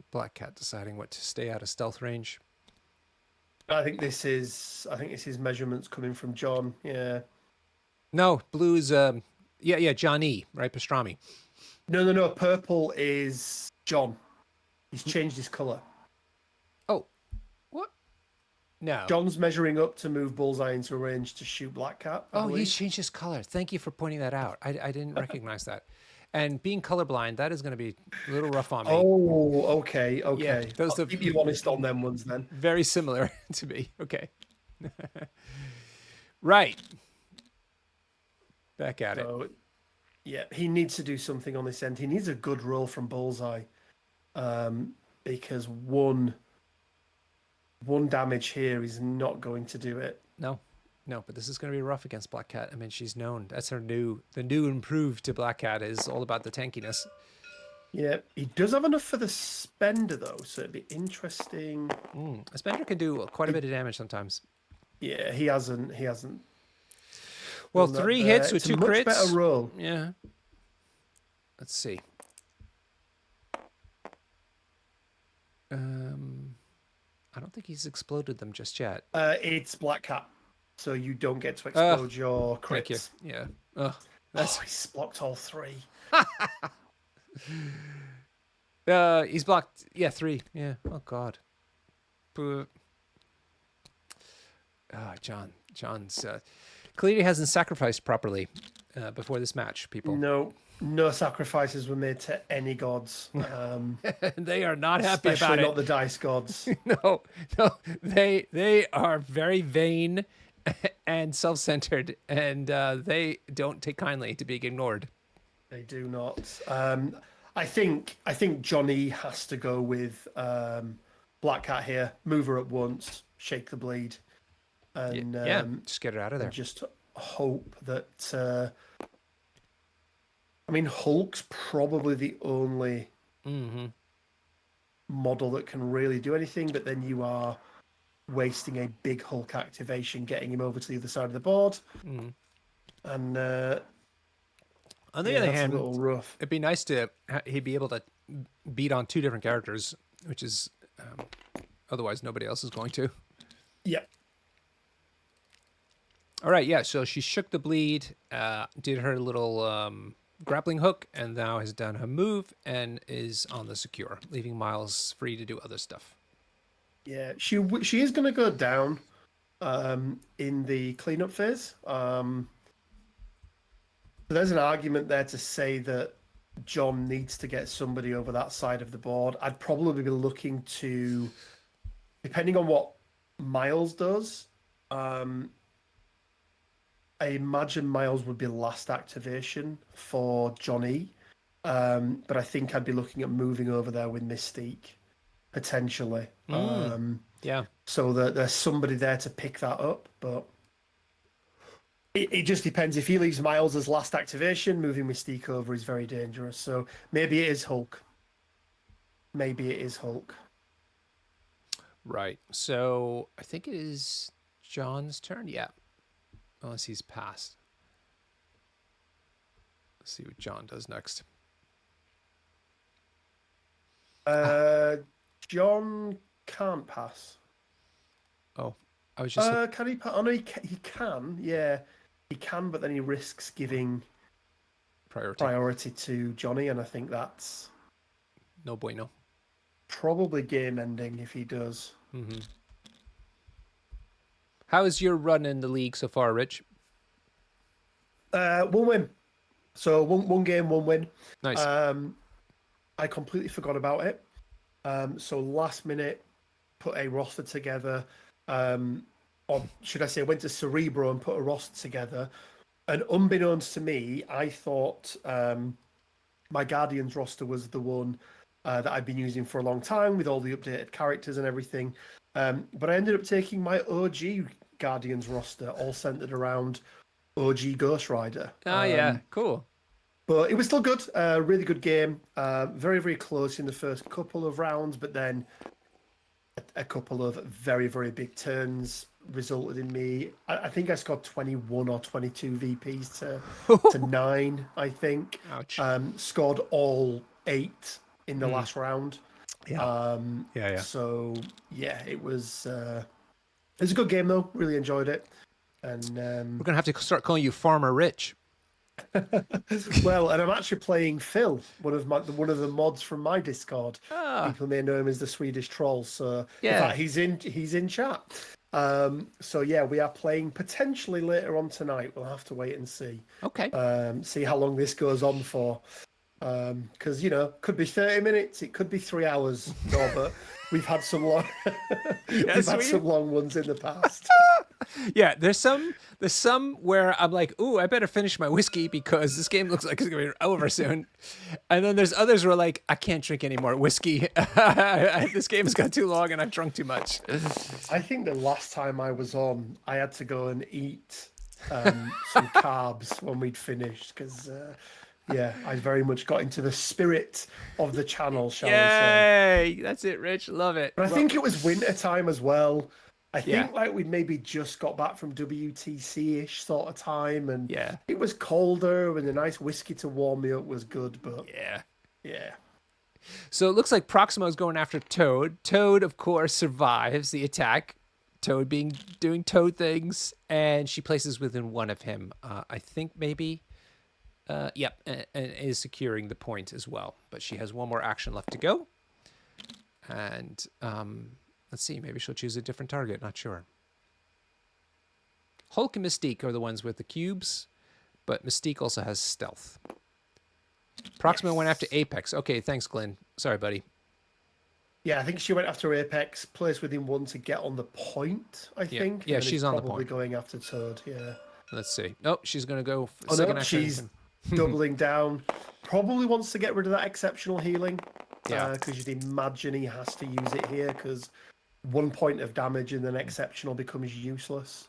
Black Cat deciding what to stay out of stealth range. I think this is measurements coming from John. Yeah. No, blue is Johnny, right? Pastrami. No. Purple is John. He's changed his color. Oh, what? No. John's measuring up to move Bullseye into range to shoot Black Cat. Oh, he's changed his color. Thank you for pointing that out. I didn't recognize that. And being colorblind, that is going to be a little rough on me. Oh, okay. Yeah, I'll keep you honest on them ones then. Very similar to me. Okay. Right. Back at it. Yeah, he needs to do something on this end. He needs a good roll from Bullseye, because one damage here is not going to do it. No, but this is going to be rough against Black Cat. I mean, she's known. That's the new improved to Black Cat is all about the tankiness. Yeah, he does have enough for the spender though, so it'd be interesting. A spender can do quite a bit of damage sometimes. Yeah, he hasn't. Well, 3 hits with 2 crits. Better roll. Yeah. Let's see. I don't think he's exploded them just yet. It's Black Cat, so you don't get to explode your crits. Thank you. Yeah. He's blocked all 3. He's blocked. Yeah, 3. Yeah. Oh God. John's clearly hasn't sacrificed properly before this match. People. No sacrifices were made to any gods. They are not happy about it. Especially not the dice gods. No. They are very vain and self-centered, and they don't take kindly to being ignored. They do not. I think Johnny has to go with Black Cat here. Move her up once, shake the bleed, and just get her out of there. Just hope that. I mean, Hulk's probably the only model that can really do anything, but then you are wasting a big Hulk activation, getting him over to the other side of the board. And on the other hand, a little rough. It'd be nice to he'd be able to beat on 2 different characters, which is otherwise nobody else is going to. Yeah. All right, yeah. So she shook the bleed, did her little grappling hook, and now has done her move and is on the secure, leaving Miles free to do other stuff. Yeah, she is going to go down in the cleanup phase. So there's an argument there to say that John needs to get somebody over that side of the board. I'd probably be looking to, depending on what Miles does, I imagine Miles would be last activation for Johnny. But I think I'd be looking at moving over there with Mystique, potentially. Yeah. So that there's somebody there to pick that up. But it just depends. If he leaves Miles as last activation, moving Mystique over is very dangerous. So maybe it is Hulk. Maybe it is Hulk. Right. So I think it is John's turn. Yeah. Unless he's passed. Let's see what John does next. John can't pass. Oh, I was just. Can he pass? Oh, no, he can. Yeah, he can, but then he risks giving priority to Johnny, and I think that's no bueno. Probably game ending if he does. Mm-hmm. How is your run in the league so far, Rich? 1 win. So one game, 1 win. Nice. I completely forgot about it. So last minute, put a roster together. Or should I say, went to Cerebro and put a roster together. And unbeknownst to me, I thought my Guardians roster was the one that I've been using for a long time with all the updated characters and everything. But I ended up taking my OG Guardians roster, all centered around OG Ghost Rider. Yeah, cool. But it was still good. Really good game. Very, very close in the first couple of rounds, but then a couple of very, very big turns resulted in me. I think I scored 21 or 22 VPs to 9, I think. Ouch. Scored all 8 in the last round. Yeah. Yeah. So, yeah, it was a good game, though. Really enjoyed it. And we're going to have to start calling you Farmer Rich. Well, and I'm actually playing Phil, one of the mods from my Discord. People may know him as the Swedish Troll. So yeah, in fact, he's in chat. So yeah, we are playing potentially later on tonight. We'll have to wait and see. Okay. See how long this goes on for. Because could be 30 minutes, it could be 3 hours. No, but we've had some long some long ones in the past. Yeah, there's some where I'm like, ooh, I better finish my whiskey because this game looks like it's gonna be over soon. And then there's others where like, I can't drink any more whiskey. This game has got too long and I've drunk too much. I think the last time I was on, I had to go and eat some carbs when we'd finished because yeah, I very much got into the spirit of the channel, shall we say. Yay! That's it, Rich. Love it. But I think it was winter time as well. I think like we'd maybe just got back from WTC-ish sort of time, and it was colder, and a nice whiskey to warm me up was good. But yeah. So it looks like Proximo's going after Toad. Toad, of course, survives the attack. Toad doing Toad things, and she places within 1 of him. I think maybe. Yep, and is securing the point as well. But she has 1 more action left to go. And let's see, maybe she'll choose a different target. Not sure. Hulk and Mystique are the ones with the cubes, but Mystique also has stealth. Proxima went after Apex. Okay, thanks, Glenn. Sorry, buddy. Yeah, I think she went after Apex, placed within 1 to get on the point, I think. Yeah, she's on the point. Probably going after Toad, yeah. Let's see. Nope, she's going to go second action. She's doubling down. Probably wants to get rid of that exceptional healing. Yeah. Because you'd imagine he has to use it here because 1 point of damage and then exceptional becomes useless.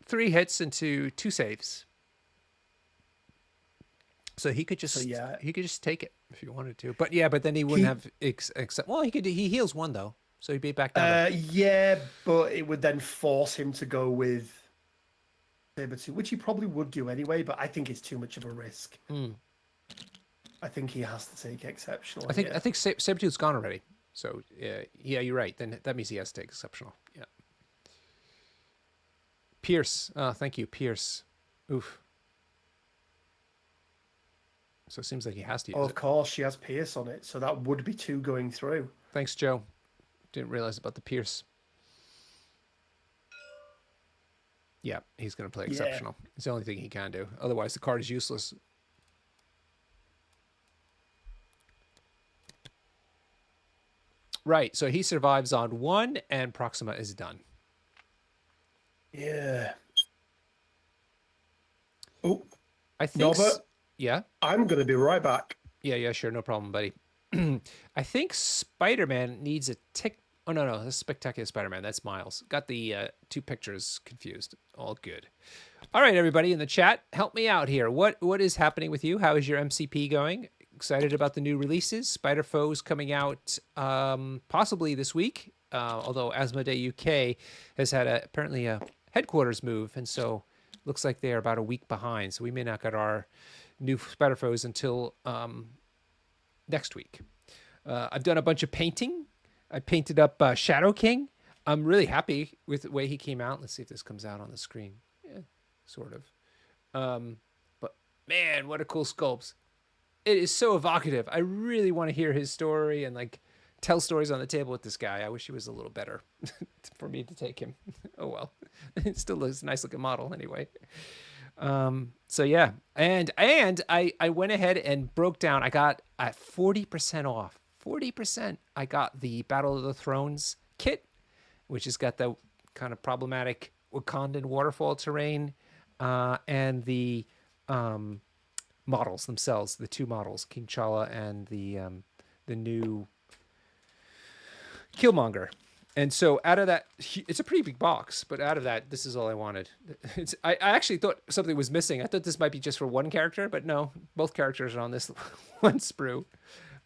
3 hits into 2 saves. So he could just take it if he wanted to. But then he wouldn't have except he heals 1 though. So he'd be back down. Yeah, but it would then force him to go with Sabertooth, which he probably would do anyway, but I think it's too much of a risk. I think he has to take exceptional. I think Sabertooth's gone already. So yeah, you're right. Then that means he has to take exceptional. Yeah. Pierce. Oh, thank you, Pierce. Oof. So it seems like he has to use Oh, it. of course, she has Pierce on it, so that would be 2 going through. Thanks, Joe. Didn't realize about the Pierce. Yeah, he's going to play exceptional. It's the only thing he can do. Otherwise, the card is useless. Right, so he survives on 1, and Proxima is done. Yeah. Oh, I think. Norbert, Yeah? I'm going to be right back. Yeah, sure. No problem, buddy. I think Spider-Man needs a tick. Oh, no. That's Spectacular Spider-Man. That's Miles. Got the 2 pictures confused. All good. All right, everybody in the chat, help me out here. What is happening with you? How is your MCP going? Excited about the new releases? Spider-Foes coming out possibly this week, although Asmodee UK has had apparently a headquarters move, and so looks like they are about a week behind. So we may not get our new Spider-Foes until next week. I've done a bunch of painting. I painted up Shadow King. I'm really happy with the way he came out. Let's see if this comes out on the screen. Yeah, sort of. But man, what a cool sculpt. It is so evocative. I really want to hear his story and like tell stories on the table with this guy. I wish he was a little better for me to take him. Oh well. It still looks a nice looking model anyway. So yeah. And I went ahead and broke down. I got at 40% off. 40%. I got the Battle of the Thrones kit, which has got the kind of problematic Wakandan waterfall terrain, and the models themselves, the 2 models, King Chala and the new Killmonger. And so out of that, it's a pretty big box, but out of that, this is all I wanted. I actually thought something was missing. I thought this might be just for one character, but no, both characters are on this one sprue.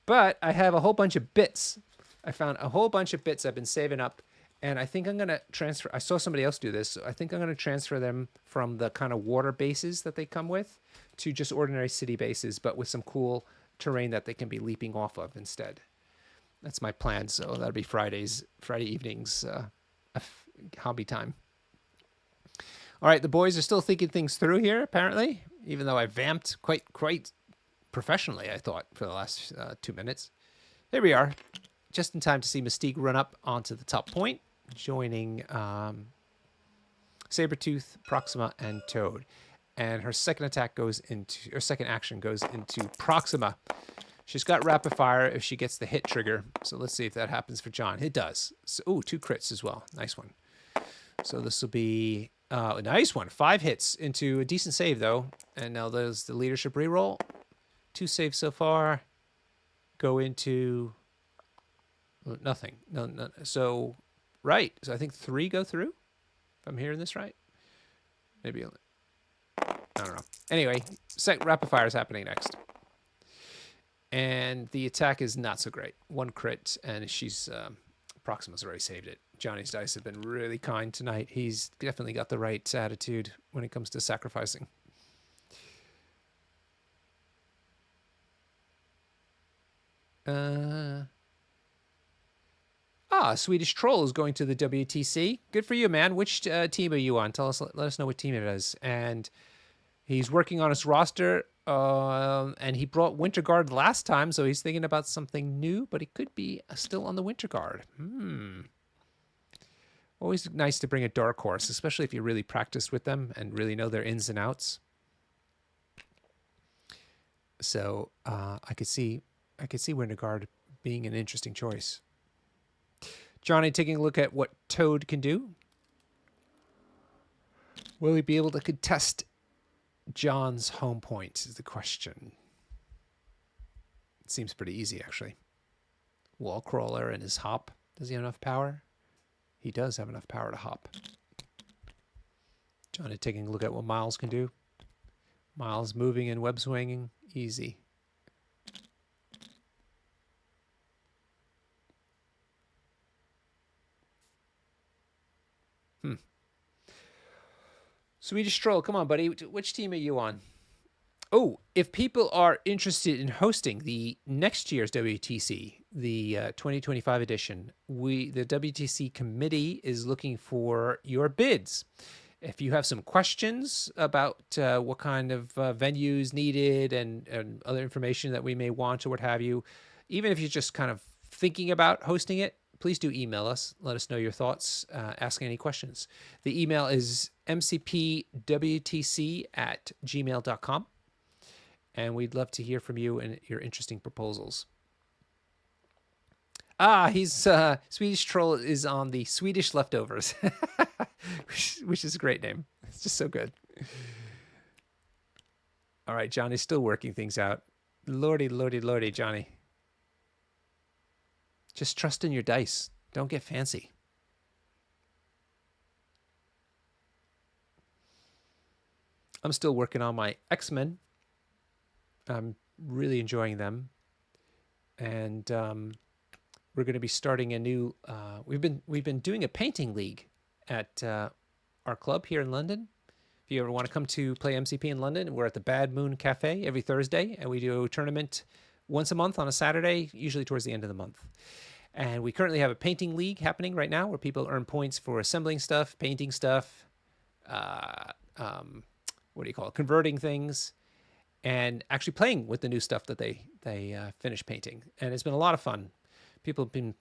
But I have a whole bunch of bits. I found a whole bunch of bits I've been saving up, and I think I'm going to transfer. I saw somebody else do this, so I think I'm going to transfer them from the kind of water bases that they come with to just ordinary city bases, but with some cool terrain that they can be leaping off of instead. That's my plan. So that'll be Friday evenings, hobby time. All right, the boys are still thinking things through here, apparently, even though I vamped quite professionally, I thought, for the last 2 minutes. Here we are, just in time to see Mystique run up onto the top point, joining Sabretooth, Proxima, and Toad. And her second action goes into Proxima. She's got rapid fire if she gets the hit trigger. So let's see if that happens for John. It does. So, 2 crits as well. Nice one. So this will be a nice one. 5 hits into a decent save, though. And now there's the leadership reroll. 2 saves so far. Go into nothing. No. So, right. So I think 3 go through. If I'm hearing this right. Maybe. I don't know. Anyway, rapid fire is happening next. And the attack is not so great. 1 crit, and Proxima's already saved it. Johnny's dice have been really kind tonight. He's definitely got the right attitude when it comes to sacrificing. Swedish Troll is going to the WTC. Good for you, man. Which team are you on? Let us know what team it is. And he's working on his roster. And he brought Winter Guard last time, so he's thinking about something new, but he could be still on the Winter Guard. Always nice to bring a dark horse, especially if you really practiced with them and really know their ins and outs. So I could see Winter Guard being an interesting choice. Johnny taking a look at what Toad can do. Will he be able to contest John's home point is the question. It seems pretty easy, actually. Wall crawler and his hop. Does he have enough power? He does have enough power to hop. Johnny taking a look at what Miles can do. Miles moving and web swinging. Easy. Swedish Troll, come on, buddy. Which team are you on? Oh, if people are interested in hosting the next year's WTC, the 2025 edition, the WTC committee is looking for your bids. If you have some questions about what kind of venues needed and other information that we may want or what have you, even if you're just kind of thinking about hosting it, please do email us. Let us know your thoughts, ask any questions. The email is mcpwtc@gmail.com. And we'd love to hear from you and your interesting proposals. He's Swedish Troll is on the Swedish Leftovers, which is a great name. It's just so good. All right, Johnny's still working things out. Lordy, lordy, lordy, Johnny. Just trust in your dice. Don't get fancy. I'm still working on my X-Men. I'm really enjoying them. And we're going to be starting a new we've been doing a painting league at our club here in London. If you ever want to come to play MCP in London, we're at the Bad Moon Cafe every Thursday, and we do a tournament once a month on a Saturday, usually towards the end of the month. And we currently have a painting league happening right now where people earn points for assembling stuff, painting stuff, converting things, and actually playing with the new stuff that they finish painting. And it's been a lot of fun. People have been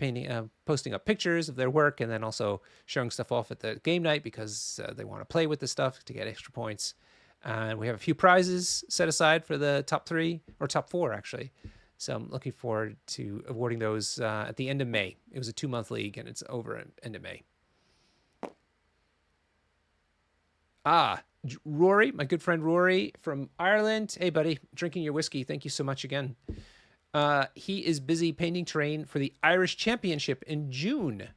posting up pictures of their work and then also showing stuff off at the game night because they want to play with the stuff to get extra points. And we have a few prizes set aside for the top 3 or top 4 actually. So I'm looking forward to awarding those at the end of May. It was a 2-month league and it's over at the end of May. Rory, my good friend Rory from Ireland. Hey, buddy, drinking your whiskey. Thank you so much again. He is busy painting terrain for the Irish Championship in June.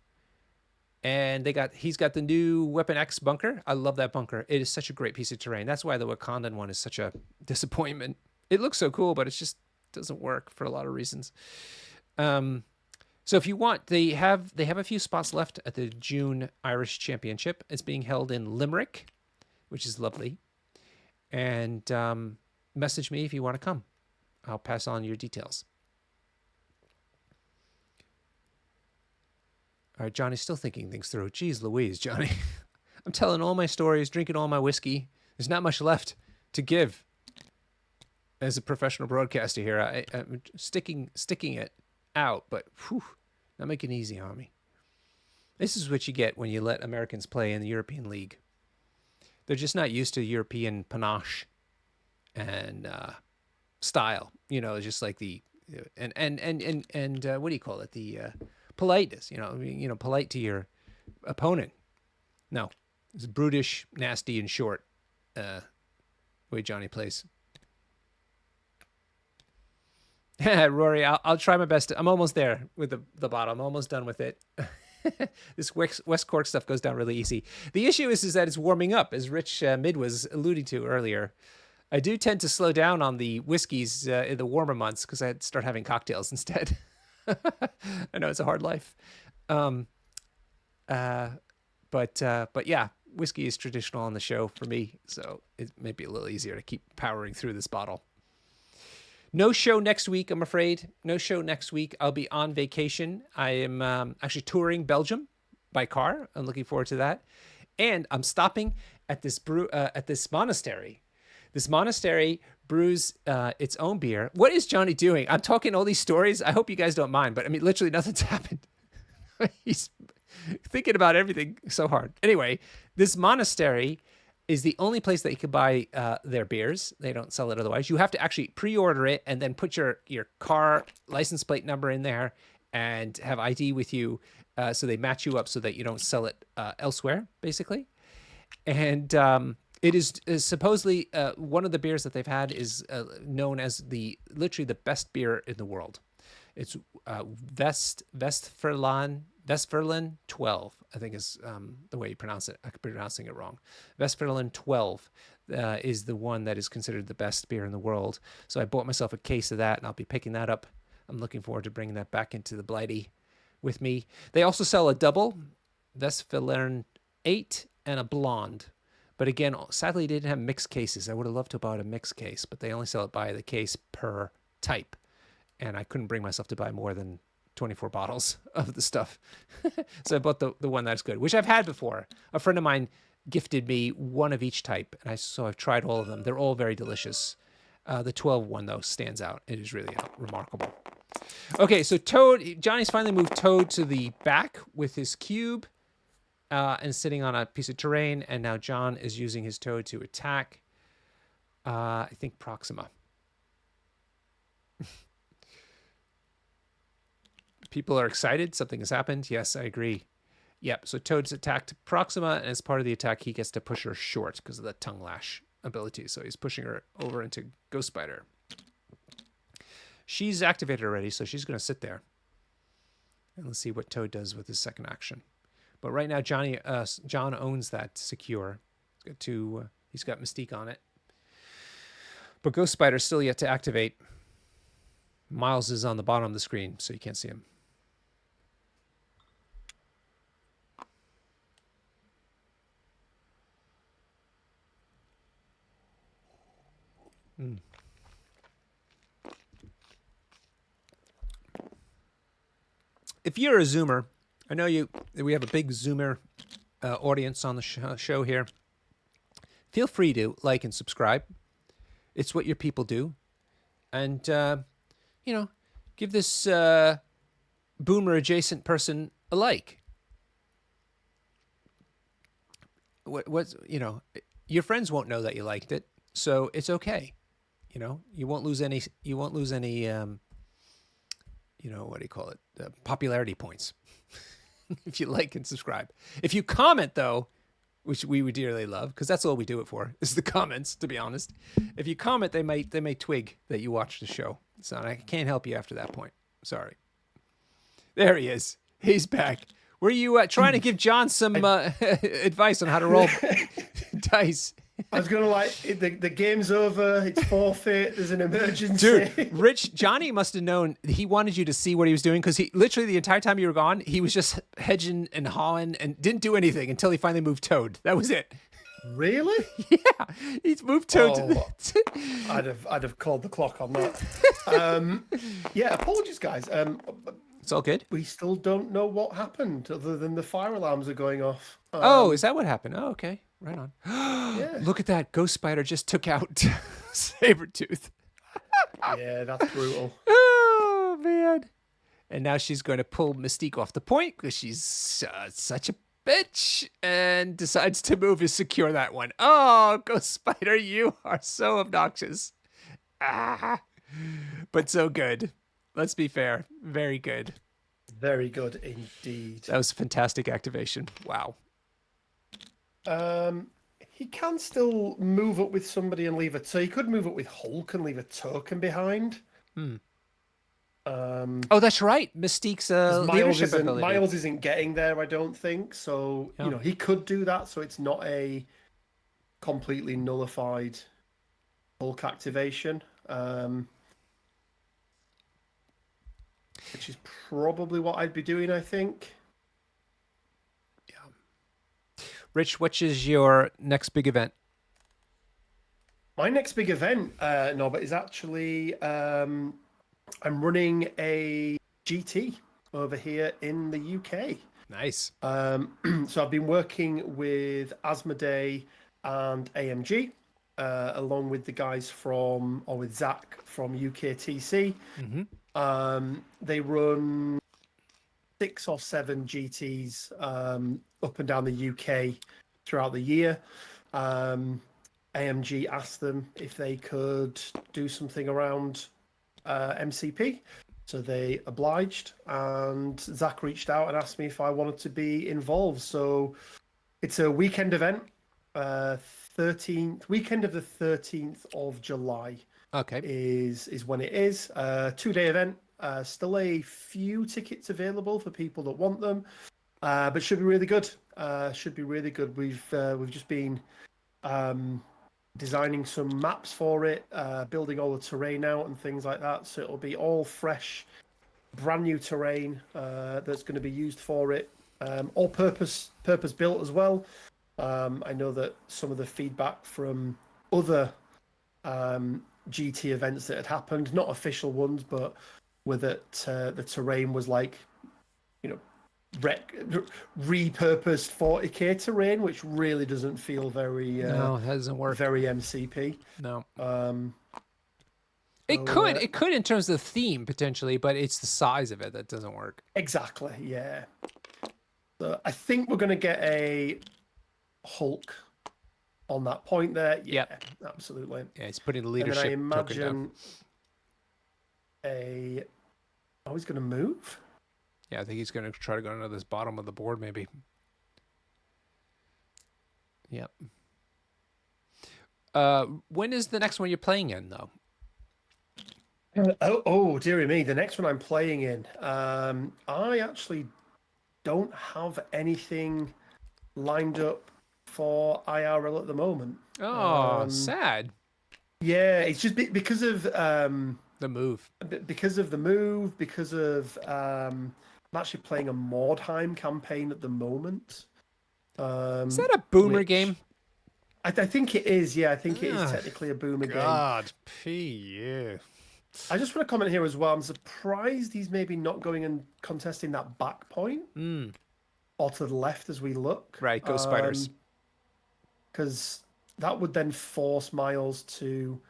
And he's got the new Weapon X bunker. I love that bunker. It is such a great piece of terrain. That's why the Wakandan one is such a disappointment. It looks so cool, but it just doesn't work for a lot of reasons. So if you want, they have a few spots left at the June Irish Championship. It's being held in Limerick, which is lovely. And message me if you want to come. I'll pass on your details. All right, Johnny's still thinking things through. Jeez Louise, Johnny. I'm telling all my stories, drinking all my whiskey. There's not much left to give. As a professional broadcaster here, I'm sticking it out, but whew, not making it easy on me. This is what you get when you let Americans play in the European League. They're just not used to European panache and style, just like the and what do you call it? The politeness, polite to your opponent. No, it's brutish, nasty, and short. Way Johnny plays. Rory, I'll try my best. I'm almost there with the bottle. I'm almost done with it. This West Cork stuff goes down really easy. The issue is that it's warming up, as Rich Mid was alluding to earlier. I do tend to slow down on the whiskeys in the warmer months because I start having cocktails instead. I know it's a hard life. But yeah, whiskey is traditional on the show for me, so it may be a little easier to keep powering through this bottle. No show next week, I'm afraid. No show next week. I'll be on vacation. I am actually touring Belgium by car. I'm looking forward to that. And I'm stopping at this monastery. This monastery brews its own beer. What is Johnny doing? I'm talking all these stories. I hope you guys don't mind, but I mean, literally nothing's happened. He's thinking about everything so hard. Anyway, this monastery is the only place that you can buy their beers. They don't sell it otherwise. You have to actually pre-order it and then put your car license plate number in there and have ID with you so they match you up so that you don't sell it elsewhere, basically. And it is supposedly one of the beers that they've had is known as literally the best beer in the world. It's Westfalen 12, I think is the way you pronounce it. I'm pronouncing it wrong. Westfalen 12 is the one that is considered the best beer in the world. So I bought myself a case of that, and I'll be picking that up. I'm looking forward to bringing that back into the Blighty with me. They also sell a double, Westfalen 8, and a blonde. But again, sadly, they didn't have mixed cases. I would have loved to have bought a mixed case, but they only sell it by the case per type. And I couldn't bring myself to buy more than 24 bottles of the stuff. So I bought the one that's good, which I've had before. A friend of mine gifted me one of each type, and so I've tried all of them. They're all very delicious. The 12 one though stands out. It is really remarkable. Okay, so Toad, Johnny's finally moved Toad to the back with his cube and sitting on a piece of terrain, and now John is using his Toad to attack. I think Proxima. People are excited. Something has happened. Yes, I agree. Yep, so Toad's attacked Proxima, and as part of the attack, he gets to push her short because of the tongue lash ability. So he's pushing her over into Ghost Spider. She's activated already, so she's going to sit there. And let's see what Toad does with his second action. But right now, John owns that secure. He's got Mystique on it. But Ghost Spider's still yet to activate. Miles is on the bottom of the screen, so you can't see him. If you're a Zoomer, I know we have a big Zoomer audience on the show here. Feel free to like and subscribe. It's what your people do. And, give this boomer adjacent person a like. Your friends won't know that you liked it, so it's okay. You won't lose any, what do you call it? Popularity points. If you like and subscribe. If you comment though, which we would dearly love, because that's all we do it for, is the comments, to be honest. If you comment, they may twig that you watch the show. So I can't help you after that point. Sorry. There he is. He's back. Were you trying to give John some advice on how to roll dice? I was going to the game's over, it's forfeit, there's an emergency. Dude, Johnny must have known he wanted you to see what he was doing, because he literally the entire time you were gone, he was just hedging and hawing and didn't do anything until he finally moved Toad. That was it. Really? Yeah, he's moved Toad. I'd have called the clock on that. Yeah, apologies, guys. It's all good. We still don't know what happened, other than the fire alarms are going off. Is that what happened? Oh, okay. Right on. Yeah. Look at that. Ghost Spider just took out Sabretooth. Yeah, that's brutal. Oh, man. And now she's going to pull Mystique off the point because she's such a bitch and decides to move to secure that one. Oh, Ghost Spider, you are so obnoxious. But so good. Let's be fair. Very good. Very good indeed. That was a fantastic activation. Wow. He can still move up with somebody and leave so he could move up with Hulk and leave a token behind. That's right. Mystique's leadership ability. Miles isn't getting there, I don't think. So he could do that. So it's not a completely nullified Hulk activation, which is probably what I'd be doing, I think. Rich, which is your next big event? My next big event, Norbert, is actually I'm running a GT over here in the UK. Nice. So I've been working with Asmodee and AMG, along with the guys with Zach from UKTC. Mm-hmm. They run 6 or 7 GTs up and down the UK throughout the year. AMG asked them if they could do something around MCP, so they obliged, and Zach reached out and asked me if I wanted to be involved. So it's a weekend event, 13th of the 13th of July. Okay, is when it is. 2-day event. Still a few tickets available for people that want them, but should be really good. We've just been designing some maps for it, building all the terrain out and things like that. So it'll be all fresh, brand new terrain that's going to be used for it. All purpose built as well. I know that some of the feedback from other GT events that had happened, not official ones, but where the terrain was repurposed 40k terrain, which really doesn't feel very No, that doesn't work. very MCP. No. So, It could in terms of the theme potentially, but it's the size of it that doesn't work. exactly, yeah. So I think we're going to get a Hulk on that point there. Yeah, Yep. absolutely. Yeah, he's putting the And then leadership I token down. imagine oh, he's going to move? Yeah, I think he's going to try to go into this bottom of the board, maybe. Yep. When is the next one you're playing in, though? Oh, dearie me. The next one I'm playing in. I actually don't have anything lined up for IRL at the moment. Oh, sad. Yeah, it's just because of The move. because of the move, because of I'm actually playing a Mordheim campaign at the moment. Is that a boomer game? I think it is. Yeah, I think it is technically a boomer game. God, yeah. I just want to comment here as well. I'm surprised he's maybe not going and contesting that back point or to the left as we look. Right, go spiders. Because that would then force Miles to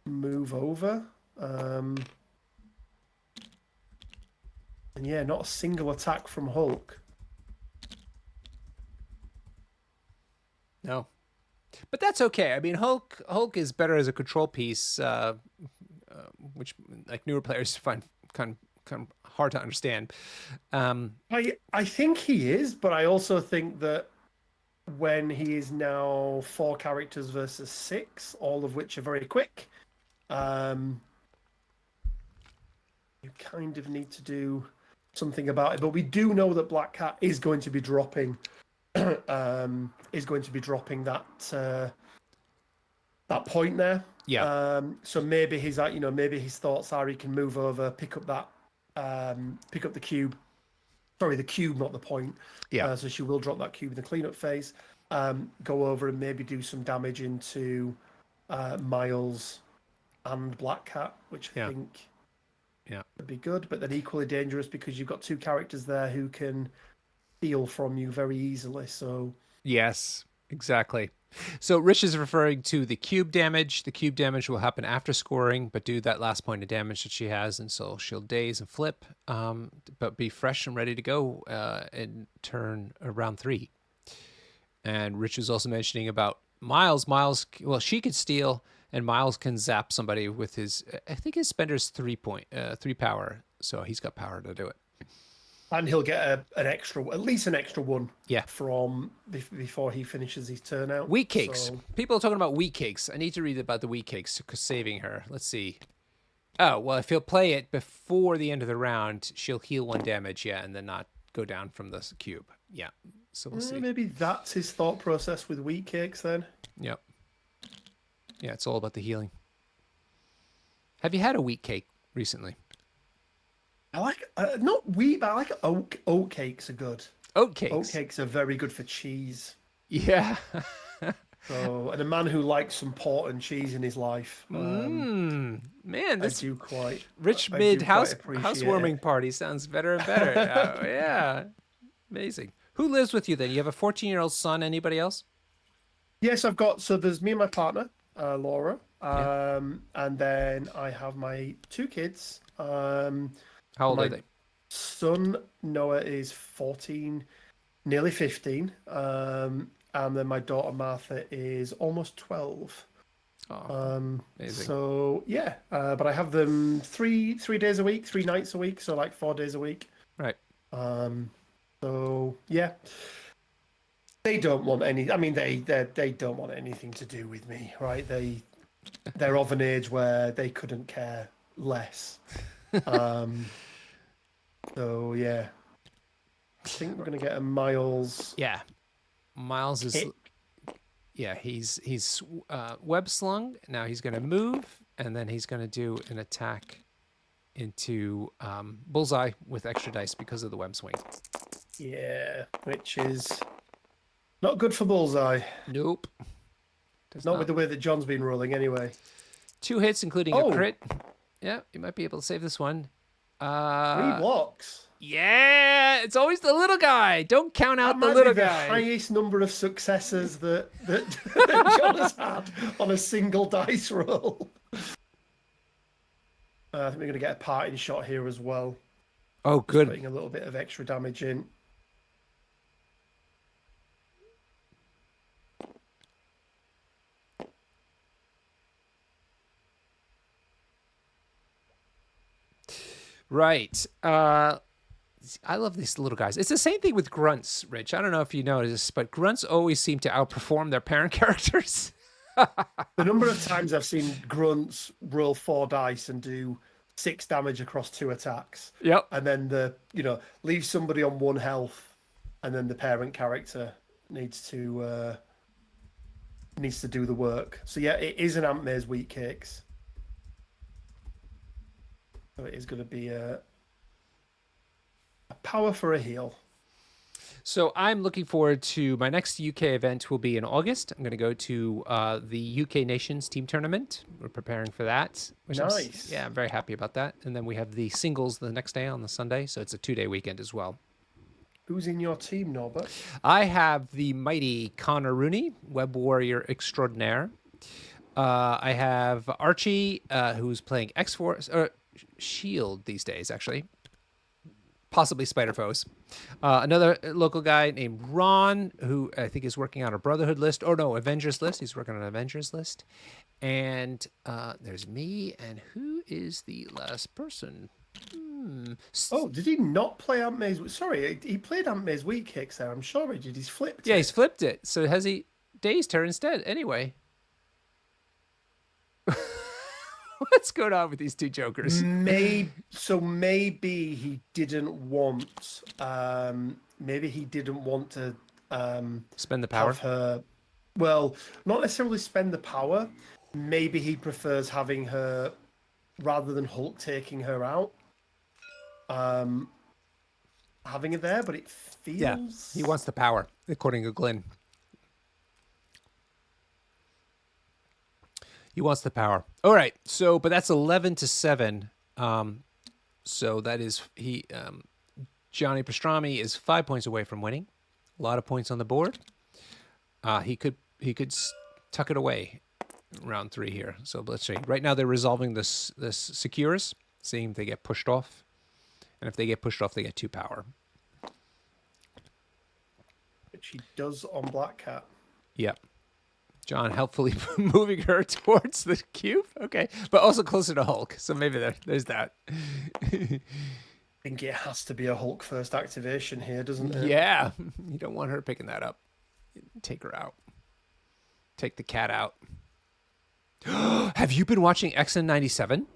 move over. And yeah, not a single attack from Hulk. No. But that's okay. I mean, Hulk is better as a control piece, which like newer players find kind of hard to understand. I think he is, but I also think that when he is now 4 characters versus 6, all of which are very quick, you kind of need to do something about it. But we do know that Black Cat is going to be dropping that point there. Yeah. So maybe he's like, maybe his thoughts are he can move over, pick up the cube. Sorry, the cube, not the point. Yeah. So she will drop that cube in the cleanup phase. Go over and maybe do some damage into Miles and Black Cat, which I think would be good. But then equally dangerous because you've got 2 characters there who can steal from you very easily. So yes, exactly. So Rich is referring to the cube damage. The cube damage will happen after scoring, but do that last point of damage that she has, and so she'll daze and flip, but be fresh and ready to go in turn round 3. And Rich was also mentioning about Miles. Miles, well, she could steal, and Miles can zap somebody with his. I think his spender's 3 power, so he's got power to do it. And he'll get at least an extra one. Yeah. From before he finishes his turn out. Wheat cakes. So... People are talking about wheat cakes. I need to read about the wheat cakes saving her. Let's see. Oh, well, if he'll play it before the end of the round, she'll heal 1 damage, and then not go down from the cube. Yeah. So we'll see. Maybe that's his thought process with wheat cakes then. Yep. Yeah, it's all about the healing. Have you had a wheat cake recently? I like not wheat, but I like oat. Oat cakes are good. Oat cakes. Oat cakes are very good for cheese. Yeah. So, and a man who likes some port and cheese in his life. Man, this I do quite. Rich I mid do quite house appreciate housewarming it. party sounds better and better. Oh, yeah, amazing. Who lives with you then? You have a 14-year-old son. Anybody else? Yes, I've got. So there's me and my partner, Laura, and then I have my 2 kids. How old are they? Son Noah is 14, nearly 15, and then my daughter Martha is almost 12. Oh, amazing. So yeah, but I have them three days a week, 3 nights a week, so like 4 days a week. Right. So yeah, they don't want any. I mean, they don't want anything to do with me, right? They're of an age where they couldn't care less. So yeah, I think we're gonna get a Miles. Yeah, Miles is. Yeah, he's web slung. Now he's gonna move, and then he's gonna do an attack into bullseye with extra dice because of the web swing. Yeah, which is not good for bullseye. Nope. Not with the way that John's been rolling anyway. 2 hits, including a crit. Yeah, you might be able to save this one. 3 blocks. Yeah, it's always the little guy. Don't count out That the might little be the guy. highest number of successes that John has had on a single dice roll. I think we're going to get a parting shot here as well. Oh, good. Putting a little bit of extra damage in. Right. I love these little guys. It's the same thing with grunts, Rich. I don't know if you noticed, but grunts always seem to outperform their parent characters. The number of times I've seen grunts roll 4 dice and do 6 damage across 2 attacks. Yep. And then leave somebody on 1 health, and then the parent character needs to do the work. So yeah, it is an Aunt May's wheat cakes. So it is going to be a power for a heal. So I'm looking forward to my next UK event will be in August. I'm going to go to the UK Nations team tournament. We're preparing for that. Nice. I'm very happy about that. And then we have the singles the next day on the Sunday. So it's a 2-day weekend as well. Who's in your team, Norbert? I have the mighty Connor Rooney, web warrior extraordinaire. I have Archie, who's playing X-Force, or Shield these days, actually. Possibly Spider Foes. Another local guy named Ron, who I think is working on a Brotherhood list. Oh, no, Avengers list. He's working on an Avengers list. And there's me. And who is the last person? Oh, did he not play Aunt May's? Sorry, he played Aunt May's wheat kicks there. I'm sure he did. He's flipped. Yeah, he's flipped it. So has he dazed her instead? Anyway. What's going on with these two jokers? Maybe he didn't want. Maybe he didn't want to Spend the power. have her. Well, not necessarily spend the power. Maybe he prefers having her rather than Hulk taking her out. Having it there, but it feels. Yeah, he wants the power, according to Glenn. He wants the power. All right. So, but that's 11-7. So that is Johnny Pastrami is 5 points away from winning. A lot of points on the board. He could tuck it away round 3 here. So let's see. Right now they're resolving this secures, seeing if they get pushed off. And if they get pushed off, they get 2 power. Which he does on Black Cat. Yep. John helpfully moving her towards the cube. Okay. But also closer to Hulk. So maybe there's that. I think it has to be a Hulk first activation here, doesn't it? Yeah. You don't want her picking that up. Take her out. Take the cat out. Have you been watching XN97?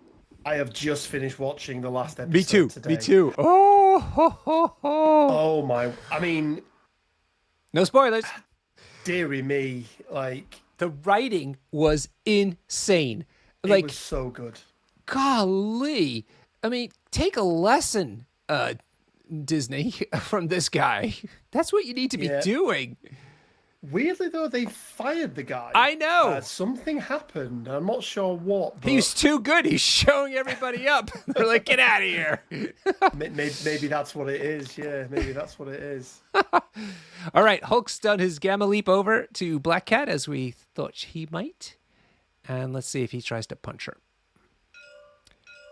I have just finished watching the last episode. Me too. Today. Me too. Oh, ho, ho, ho. Oh my! I mean, No spoilers. dearie me, like The writing was insane. it Like, was so good. golly. I mean, take a lesson, Disney, from this guy. That's what you need to be Yeah. doing. Weirdly though, they fired the guy. I know. Something happened. I'm not sure what. But He's too good. He's showing everybody up. They're like, get out of here. maybe that's what it is. Yeah, maybe that's what it is. All right. Hulk's done his gamma leap over to Black Cat as we thought he might. And let's see if he tries to punch her.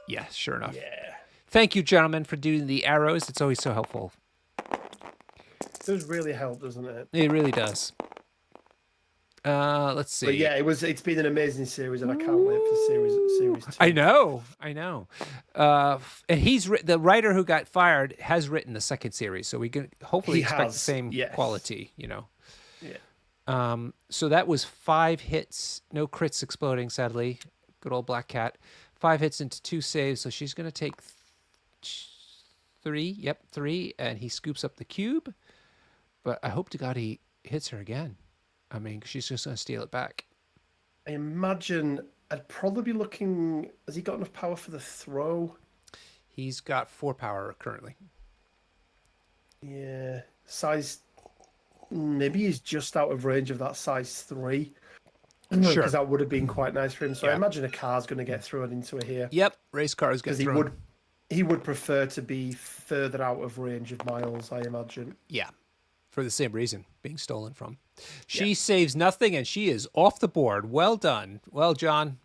Yeah, sure enough. Yeah, Thank you, gentlemen, for doing the arrows. It's always so helpful. it does really help, doesn't it? It really does. Let's see. But yeah, it's been an amazing series, and I can't wait for series 2. I know. And the writer who got fired has written the second series, so we can hopefully expect the same quality, Yeah. So that was 5 hits, no crits exploding, sadly. Good old Black Cat. 5 hits into 2 saves, so she's going to take 3. Yep, 3, and he scoops up the cube. But I hope to God he hits her again. I mean, she's just going to steal it back. I imagine I'd probably be looking. Has he got enough power for the throw? He's got 4 power currently. Yeah, size. Maybe he's just out of range of that size 3. Sure. Because that would have been quite nice for him. So Yeah. I imagine a car's going to get thrown into it here. Yep, race cars get Because thrown. he would prefer to be further out of range of Miles, I imagine. Yeah, for the same reason, being stolen from. Yeah. She saves nothing, and she is off the board. Well done. Well, John.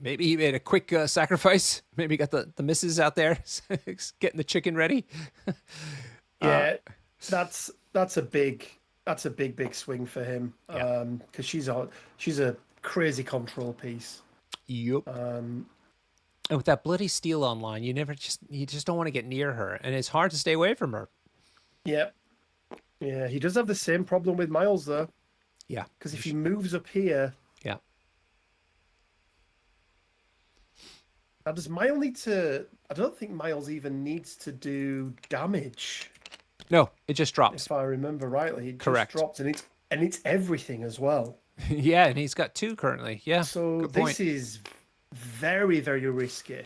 Maybe he made a quick sacrifice. Maybe he got the missus out there getting the chicken ready. Yeah, that's a big swing for him. Yeah. Because she's a crazy control piece. Yup. And with that bloody steel online, you just don't want to get near her, and it's hard to stay away from her. Yeah. Yeah, he does have the same problem with Miles though. Yeah. Because if he moves up here, Yeah. now does Miles need to? I don't think Miles even needs to do damage. No, it just drops. If I remember rightly, it Correct. just drops, and it's everything as well. Yeah, and he's got 2 currently. Yeah. So good this point. is very, very risky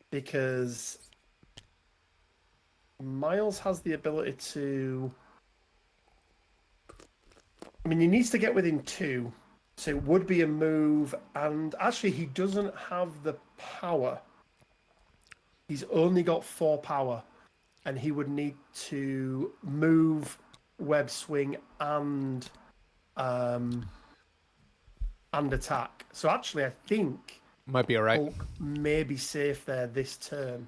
because Miles has the ability to. I mean, he needs to get within 2, so it would be a move. And actually, he doesn't have the power. He's only got 4 power, and he would need to move, web swing, and attack. So actually, I think Might be all right. Hulk may be safe there this turn.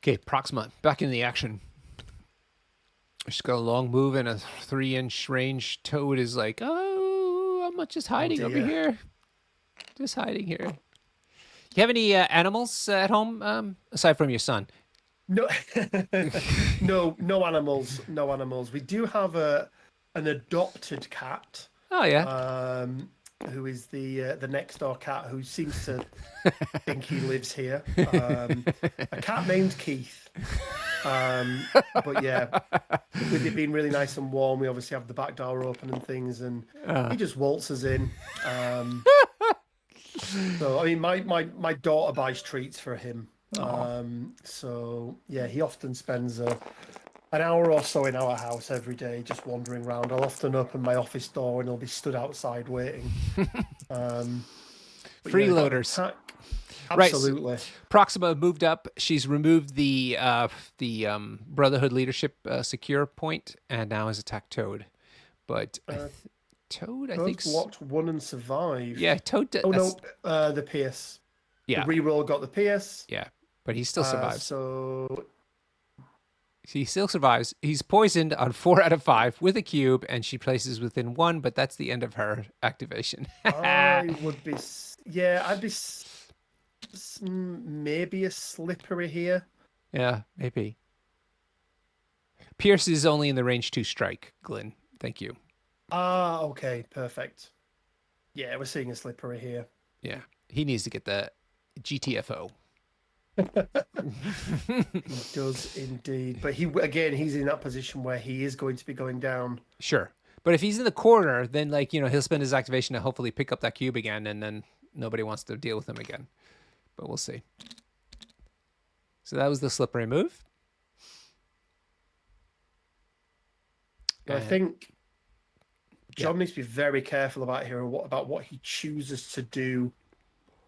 Okay, Proxima back in the action. She's got a long move and a 3-inch range. Toad is like, oh, I'm just hiding over here. Just hiding here. You have any animals at home aside from your son? No, no animals. No animals. We do have an adopted cat. Oh yeah. Who is the next door cat who seems to think he lives here. A cat named Keith. But yeah, with it being really nice and warm, we obviously have the back door open and things, and he just waltzes in. So I mean, my daughter buys treats for him. So yeah, he often spends an hour or so in our house every day, just wandering around. I'll often open my office door and he'll be stood outside waiting. Freeloaders. Yeah, absolutely. Right. Proxima moved up. She's removed the Brotherhood leadership secure point, and now has attacked Toad. But Toad, I think, blocked 1 and survived. Yeah, Toad. The Pierce. Yeah, the reroll got the Pierce. Yeah, but he still survives. So he still survives. He's poisoned on 4 out of 5 with a cube, and she places within 1. But that's the end of her activation. I would be. Yeah, I'd be. Maybe a slippery here. Yeah, maybe. Pierce is only in the range 2 strike, Glenn. Thank you. Okay, perfect. Yeah, we're seeing a slippery here. Yeah, he needs to get the GTFO. He does indeed. But he's in that position where he is going to be going down. Sure. But if he's in the corner, then he'll spend his activation to hopefully pick up that cube again, and then nobody wants to deal with him again. But we'll see. So that was the slippery move. I think John needs to be very careful about what he chooses to do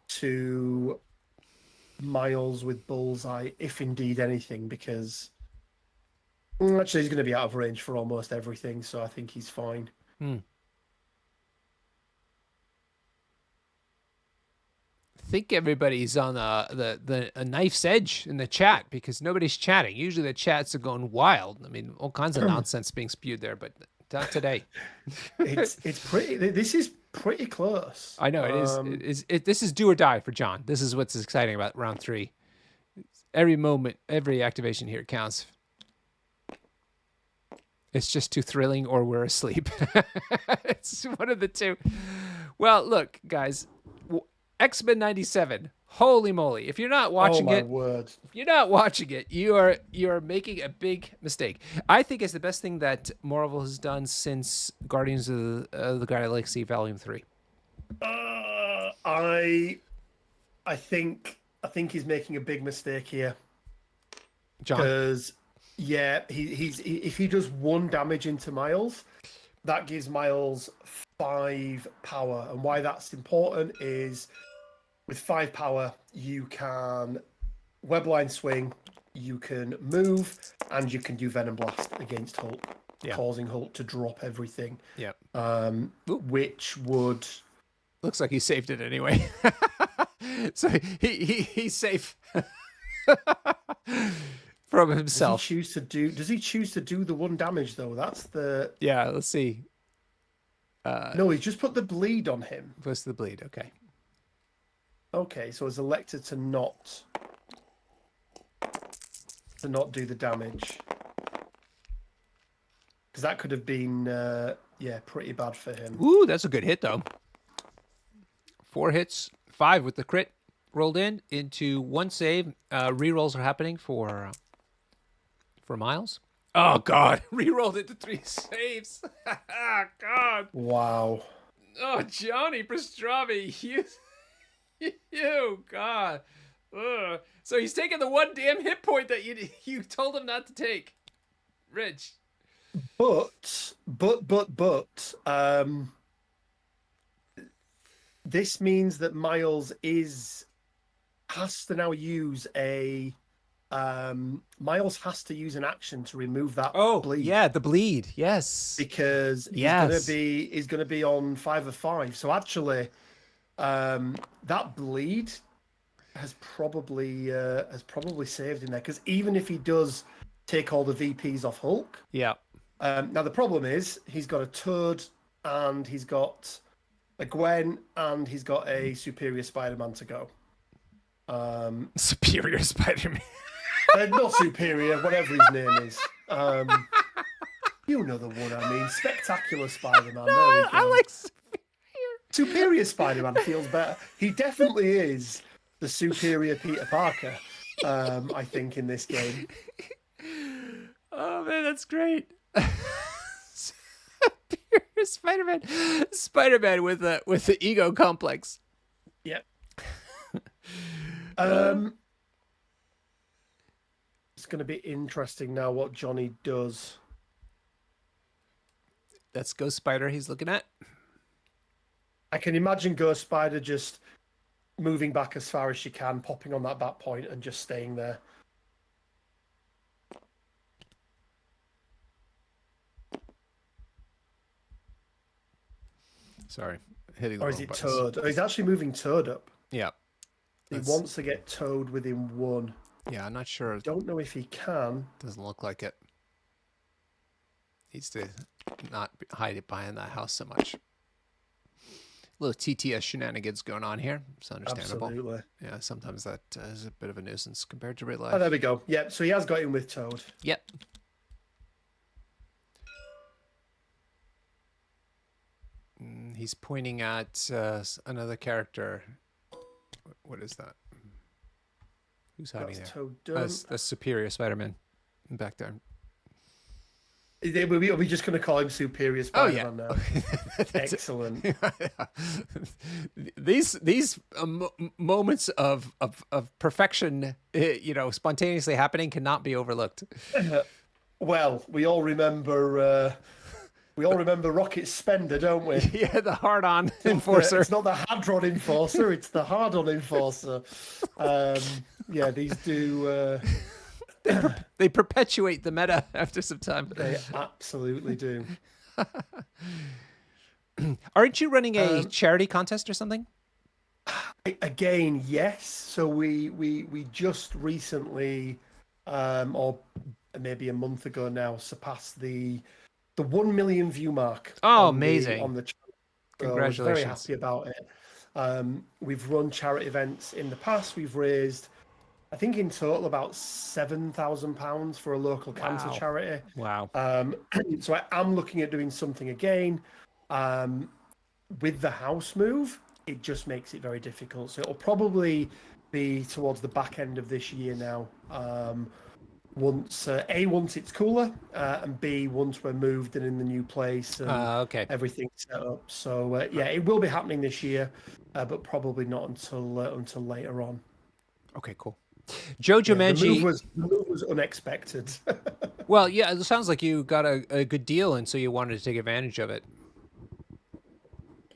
to Miles with Bullseye, if indeed anything, because actually he's going to be out of range for almost everything, so I think he's fine. I think everybody's on a knife's edge in the chat because nobody's chatting. Usually the chats are going wild. I mean, all kinds of nonsense being spewed there, but not today. It's pretty. This is pretty close. I know it is. This is do or die for John. This is what's exciting about round 3. Every moment, every activation here counts. It's just too thrilling, or we're asleep. It's one of the two. Well, look, guys. X-Men 97. Holy moly. If you're not watching word. If you're not watching it, you are making a big mistake. I think it's the best thing that Marvel has done since Guardians of the Galaxy Volume 3. I think he's making a big mistake here. John. Because he's if he does 1 damage into Miles, that gives Miles 5 power. And why that's important is with 5 power, you can webline swing, you can move, and you can do Venom Blast against Hulk, causing Hulk to drop everything. Yep. Which would... Looks like he saved it anyway. So he's safe from himself. Does he choose to do the 1 damage though? That's the... Yeah, let's see. No, he just put the bleed on him. Plus the bleed, okay. Okay, so he's elected to not do the damage. Because that could have been, pretty bad for him. Ooh, that's a good hit, though. 4 hits, 5 with the crit rolled into 1 save. Rerolls are happening for Miles. Oh, God. Rerolled into 3 saves. God. Wow. Oh, Johnny Pastrami. You, God. Ugh. So he's taking the 1 damn hit point that you told him not to take. Rich. But this means that Miles has to now use a Miles has to use an action to remove that bleed. Yeah, the bleed. Yes. Because he's gonna be on 5 of 5. So actually that bleed has probably saved him there, because even if he does take all the VPs off Hulk. Yeah. Now the problem is he's got a Toad and he's got a Gwen and he's got a Superior Spider-Man to go. Superior Spider-Man. Not Superior, whatever his name is. You know the one I mean. Spectacular Spider-Man. No, there we go. I like Superior Spider-Man feels better. He definitely is the superior Peter Parker, I think, in this game. Oh, man, that's great. Spider-Man. Spider-Man with the ego complex. Yep. It's going to be interesting now what Johnny does. That's Ghost Spider he's looking at. I can imagine Ghost Spider just moving back as far as she can, popping on that back point and just staying there. Sorry, hitting the Or is it Toad? Oh, he's actually moving Toad up. Yeah. He wants to get Toad within 1. Yeah, I'm not sure. I don't know if he can. Doesn't look like it. Needs to not hide it behind that house so much. Little TTS shenanigans going on here. It's understandable. Absolutely. Yeah, sometimes that is a bit of a nuisance compared to real life. Oh, there we go. Yep, so he has got him with Toad. Yep. He's pointing at another character. What is that? Who's hiding That's there? Toad. That's Superior Spider-Man back there. Are we just going to call him Superior Spider-Man now? Excellent. These moments of perfection, spontaneously happening cannot be overlooked. Well, we all remember Rocket Spender, don't we? Yeah, the hard-on enforcer. It's not the Hadron enforcer; it's the hard-on enforcer. Yeah, these do. They perpetuate the meta after some time. They absolutely do. Aren't you running a charity contest or something? Again, yes. So we just recently, or maybe a month ago now, surpassed the 1 million view mark. Oh, amazing! On the channel. Congratulations! So I was very happy about it. We've run charity events in the past. We've raised, I think, in total about £7,000 for a local cancer charity. Wow. So I am looking at doing something again. With the house move, it just makes it very difficult. So it'll probably be towards the back end of this year now. Once it's cooler, and B, once we're moved and in the new place and everything's set up. So it will be happening this year, but probably not until later on. Okay, cool. Jojo Manji. The move was unexpected. Well, yeah, it sounds like you got a good deal, and so you wanted to take advantage of it.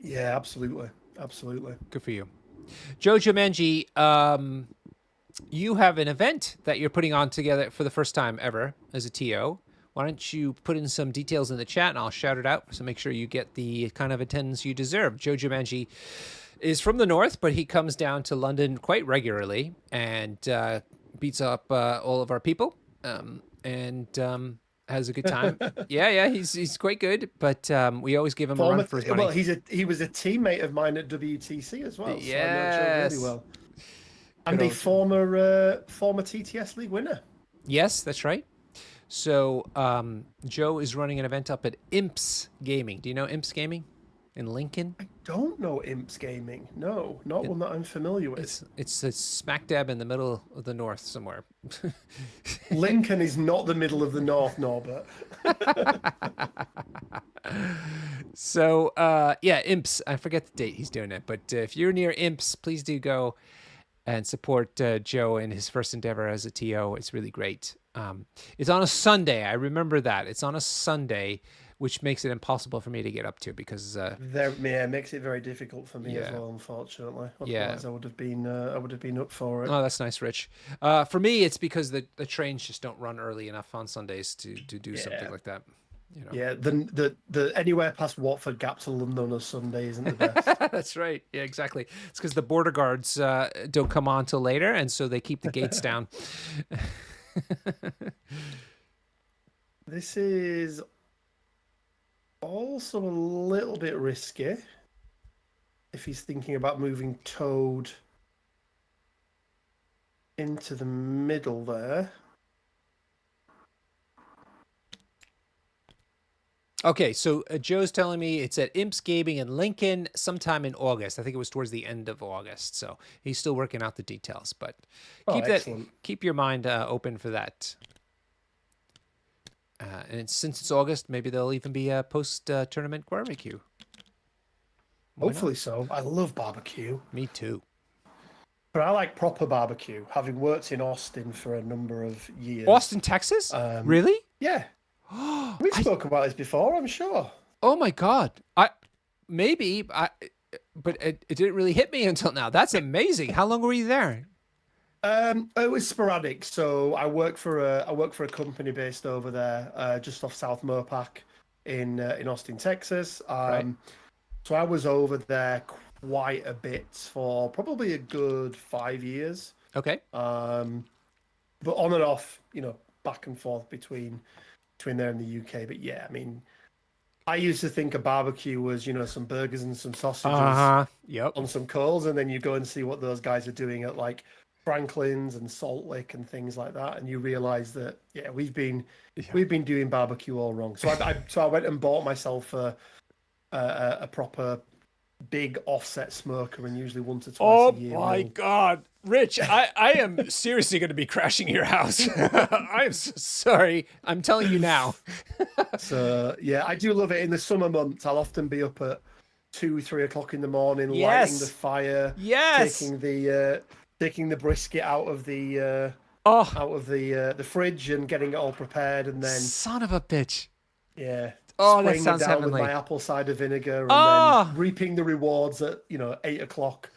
Yeah, absolutely. Absolutely. Good for you. Joe Jumanji, you have an event that you're putting on together for the first time ever as a TO. Why don't you put in some details in the chat and I'll shout it out, so make sure you get the kind of attendance you deserve. Joe Jumanji is from the north, but he comes down to London quite regularly and beats up all of our people and has a good time. Yeah, he's quite good, but we always give him a run for his money. Well, he was a teammate of mine at WTC as well, so I know Joe really well. And a former TTS League winner. Yes, that's right. So Joe is running an event up at Imps Gaming. Do you know Imps Gaming in Lincoln? I don't know Imps Gaming. No, not one that I'm familiar with. It's smack dab in the middle of the north somewhere. Lincoln is not the middle of the north, Norbert. So yeah, Imps. I forget the date he's doing it, but if you're near Imps, please do go and support Joe in his first endeavor as a TO. It's really great. It's on a Sunday. I remember that. It's on a Sunday, which makes it impossible for me to get up to because it makes it very difficult for me as well, unfortunately. Otherwise, I would have been up for it. Oh, that's nice, Rich. For me, it's because the trains just don't run early enough on Sundays to do something like that. You know. Yeah, the anywhere past Watford Gap to London on a Sunday isn't the best. That's right. Yeah, exactly. It's because the border guards don't come on till later, and so they keep the gates down. This is also a little bit risky if he's thinking about moving Toad into the middle there. Okay, so Joe's telling me it's at Imps Gaming in Lincoln sometime in August. I think it was towards the end of August. So he's still working out the details, but keep your mind open for that. And since it's August, maybe there'll even be a post-tournament barbecue. Hopefully so. I love barbecue. Me too. But I like proper barbecue, having worked in Austin for a number of years. Austin, Texas? Really? Yeah. We've spoken about this before, I'm sure. Oh my God. But it didn't really hit me until now. That's amazing. How long were you there? It was sporadic. So I work for a company based over there, just off South Mopac in Austin, Texas. Right. So I was over there quite a bit for probably a good 5 years. Okay. But on and off, back and forth between there and the UK. But yeah, I mean, I used to think a barbecue was, some burgers and some sausages on some coals, and then you go and see what those guys are doing at like Franklin's and Salt Lake and things like that, and you realize that we've been doing barbecue all wrong. So I went and bought myself a proper big offset smoker, and usually once or twice a year. Oh my God, Rich, I am seriously going to be crashing your house. I'm so sorry. I'm telling you now. So yeah, I do love it. In the summer months, I'll often be up at 2-3 o'clock in the morning, lighting the fire, taking the brisket out of the fridge and getting it all prepared, and then son of a bitch. Yeah. Oh, that sounds down heavenly. With my apple cider vinegar, and then reaping the rewards at 8 o'clock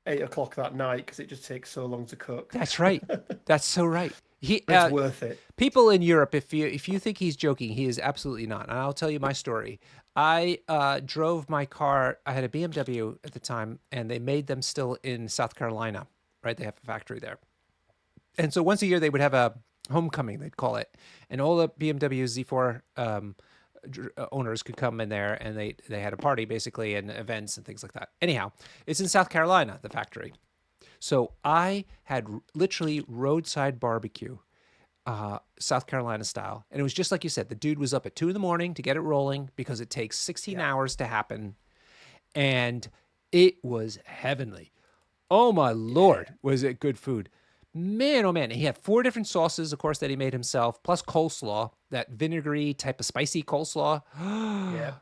that night, because it just takes so long to cook. That's right. That's so right. It's worth it. People in Europe, if you think he's joking, he is absolutely not. And I'll tell you my story. I drove my car. I had a BMW at the time, and they made them still in South Carolina. Right, they have a factory there. And so once a year they would have a homecoming, they'd call it, and all the BMW Z4 owners could come in there, and they had a party basically and events and things like that. Anyhow, it's in South Carolina, the factory. So I had literally roadside barbecue, South Carolina style, and it was just like you said. The dude was up at 2 a.m. to get it rolling because it takes 16 hours to happen, and it was heavenly. Oh my Lord, was it good food. Man, oh man. He had 4 different sauces, of course, that he made himself, plus coleslaw, that vinegary type of spicy coleslaw. Yeah.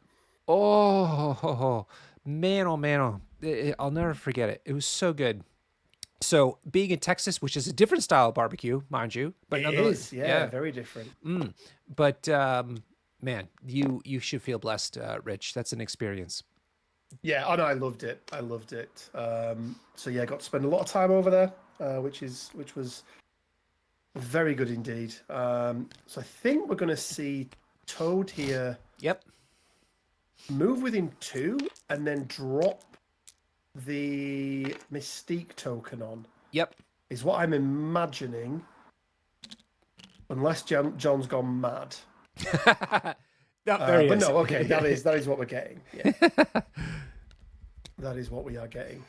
Oh, man, oh man. Oh. I'll never forget it. It was so good. So being in Texas, which is a different style of barbecue, mind you. But it is, very different. But man, you should feel blessed, Rich. That's an experience. Yeah, oh no, I loved it. I loved it. So yeah, I got to spend a lot of time over there, which was very good indeed. So I think we're going to see Toad here Yep. move within 2 and then drop the Mystique token on. Yep. Is what I'm imagining, unless John's gone mad. No, there he But is. no, okay, that is what we're getting. Yeah, that is what we are getting.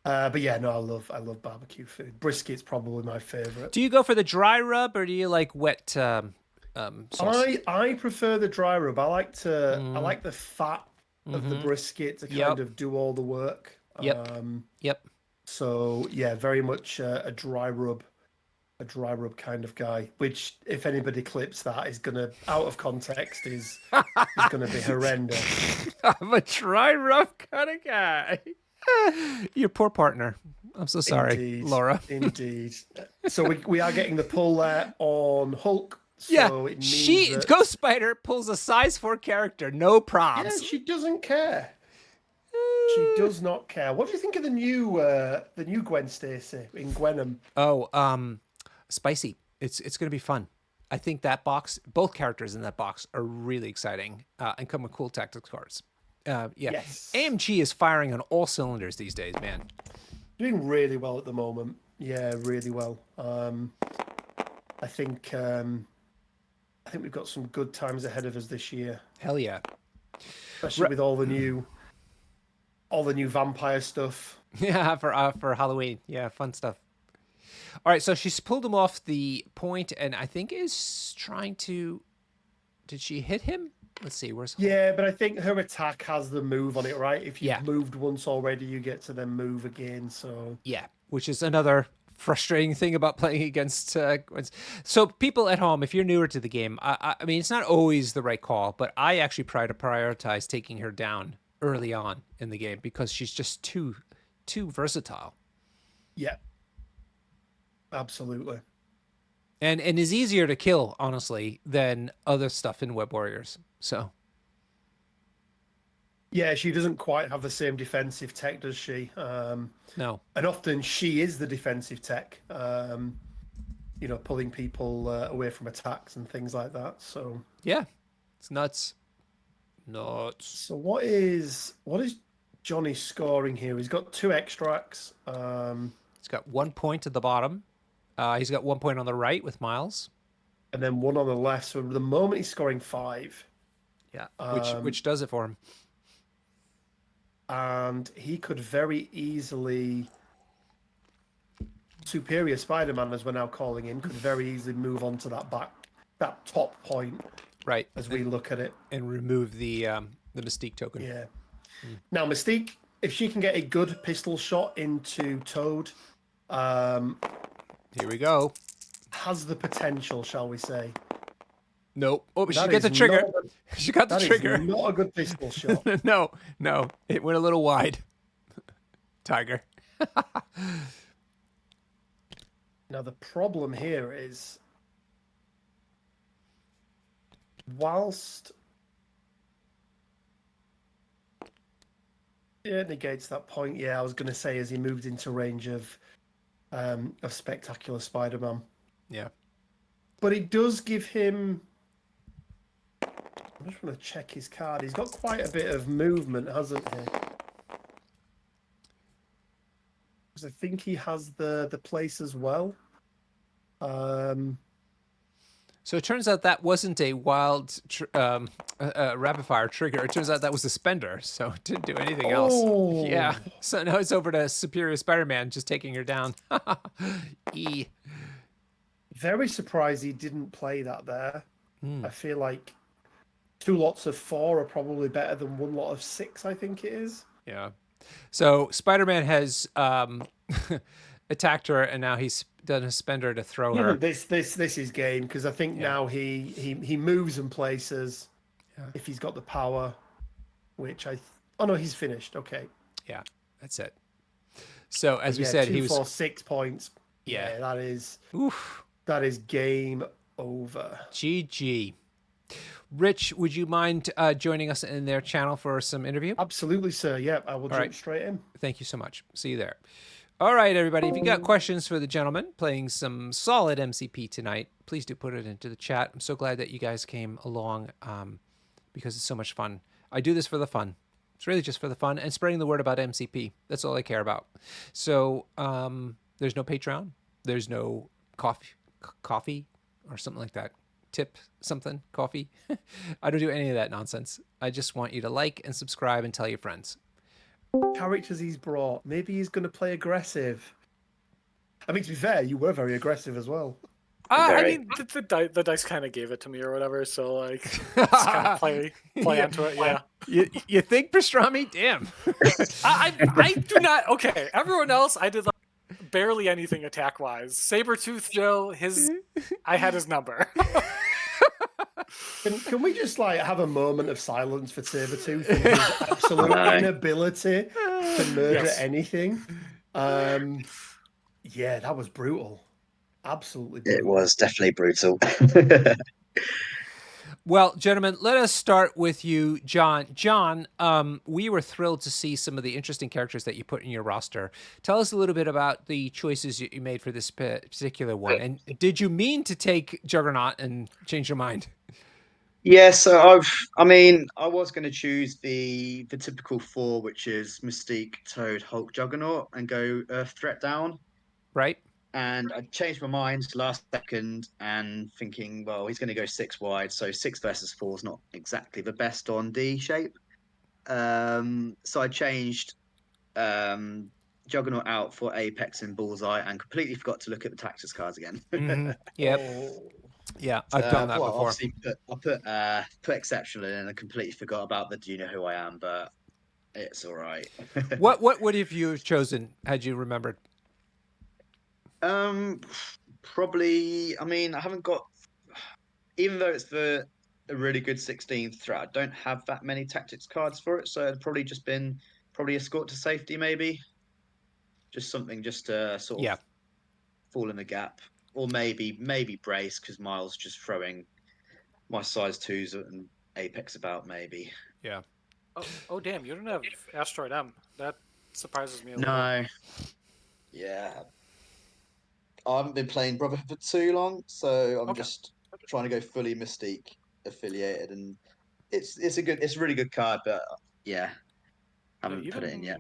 But yeah, no, I love barbecue food. Brisket's probably my favorite. Do you go for the dry rub or do you like wet sauce? I prefer the dry rub. I like the fat of the brisket to kind of do all the work. Yep. Yep. So yeah, very much a dry rub kind of guy. Which, if anybody clips that, is gonna out of context is gonna be horrendous. I'm a dry rub kind of guy. Your poor partner. I'm so sorry, Indeed, Laura. Indeed. So we are getting the pull there on Hulk. So Yeah, it means that, Ghost Spider pulls a size 4 character, no probs. yeah, she doesn't care. She does not care. What do you think of the new Gwen Stacy in Gwenham? Oh, spicy. It's going to be fun. I think that box, both characters in that box are really exciting and come with cool tactics cards. Yeah. Yes. AMG is firing on all cylinders these days, man. Doing really well at the moment. Yeah, really well. I think we've got some good times ahead of us this year, Hell yeah. especially with all the new vampire stuff. Yeah, for Halloween. Yeah, fun stuff. All right, so she's pulled him off the point and I think is trying to... Did she hit him? Let's see, where's... Yeah, but I think her attack has the move on it, right? If you've Yeah. moved once already, you get to then move again. So Yeah, which is another frustrating thing about playing against Gwens. So people at home, if you're newer to the game, I mean, it's not always the right call, but I actually try to prioritize taking her down early on in the game because she's just too versatile. yeah, absolutely. And is easier to kill, honestly, than other stuff in Web Warriors. So Yeah, she doesn't quite have the same defensive tech, does she? no. And often she is the defensive tech, pulling people away from attacks and things like that. So Yeah, it's nuts. Nuts. So what is Johnny scoring here? He's got 2 extracts. He's got 1 point at the bottom. He's got 1 point on the right with Miles. And then 1 on the left. So at the moment he's scoring 5. Yeah, which does it for him. And he could very easily, Superior Spider-Man, as we're now calling him, could very easily move on to that top point, Right. as we look at it. And remove the Mystique token. Yeah. Now Mystique, if she can get a good pistol shot into Toad, Here we go. has the potential, shall we say? Nope. Oh, she That got the is trigger. not She got the That is trigger. not a good pistol shot. No. It went a little wide. Tiger. Now the problem here is, whilst it negates that point, yeah, I was going to say as he moved into range of Spectacular Spider-Man, Yeah. but it does give him. I just want to check his card. He's got quite a bit of movement, hasn't he? Because I think he has the place as well. So it turns out that wasn't a wild rapid fire trigger. It turns out that was a spender, so it didn't do anything else. Oh. Yeah. So now it's over to Superior Spider-Man just taking her down. E. Very surprised he didn't play that there. I feel like 2 lots of 4 are probably better than 1 lot of 6, I think it is. Yeah. So Spider-Man has attacked her, and now he's done a spender to throw her. This is game, because I think now he moves and places if he's got the power, which oh no, he's finished. Okay. Yeah, that's it. So as we said, 2, he was 4, 6 points. Yeah. That is oof. that is game over. GG. Rich, would you mind joining us in their channel for some interview? Absolutely, sir. Yeah, I will All jump right. straight in. Thank you so much. See you there. All right, everybody. If you got questions for the gentleman playing some solid MCP tonight, please do put it into the chat. I'm so glad that you guys came along because it's so much fun. I do this for the fun. It's really just for the fun and spreading the word about MCP. That's all I care about. So there's no Patreon. There's no coffee or something like that. Tip something, coffee. I don't do any of that nonsense. I just want you to like and subscribe and tell your friends. Characters he's brought. Maybe he's going to play aggressive. I mean, to be fair, you were very aggressive as well. I mean, the dice kind of gave it to me or whatever, so like, just kind of play onto it. Yeah. You think, Pastrami? Damn. I do not. Okay, everyone else, I did like barely anything attack wise. Sabretooth Joe, I had his number. Can we just like have a moment of silence for Sabretooth and his absolute inability to murder anything? Yeah, that was brutal. Absolutely brutal. It was definitely brutal. Well, gentlemen, let us start with you, John. John, we were thrilled to see some of the interesting characters that you put in your roster. Tell us a little bit about the choices you made for this particular one. And did you mean to take Juggernaut and change your mind? Yeah, so I was going to choose the typical four, which is Mystique, Toad, Hulk, Juggernaut, and go Earth Threat down. Right. And I changed my mind last second and thinking, well, he's going to go 6 wide, so 6 versus 4 is not exactly the best on D shape. So I changed Juggernaut out for Apex and Bullseye and completely forgot to look at the tactics cards again. Yep. Yeah, I've done that before. Obviously, I put Exceptional in and I completely forgot about the Do You Know Who I Am, but it's all right. What would have you chosen had you remembered? Probably. I mean, I haven't got. Even though it's a really good 16th threat, I don't have that many tactics cards for it, so it'd probably just been Escort to Safety, maybe. Just something just to sort of fall in the gap, or maybe Brace because Miles just throwing my size 2s and Apex about maybe. Yeah. Oh damn! You don't have Asteroid M. That surprises me a little. No. Yeah. I haven't been playing Brotherhood for too long, so I'm just trying to go fully Mystique affiliated, and it's a really good card, but yeah, I haven't put it in yet.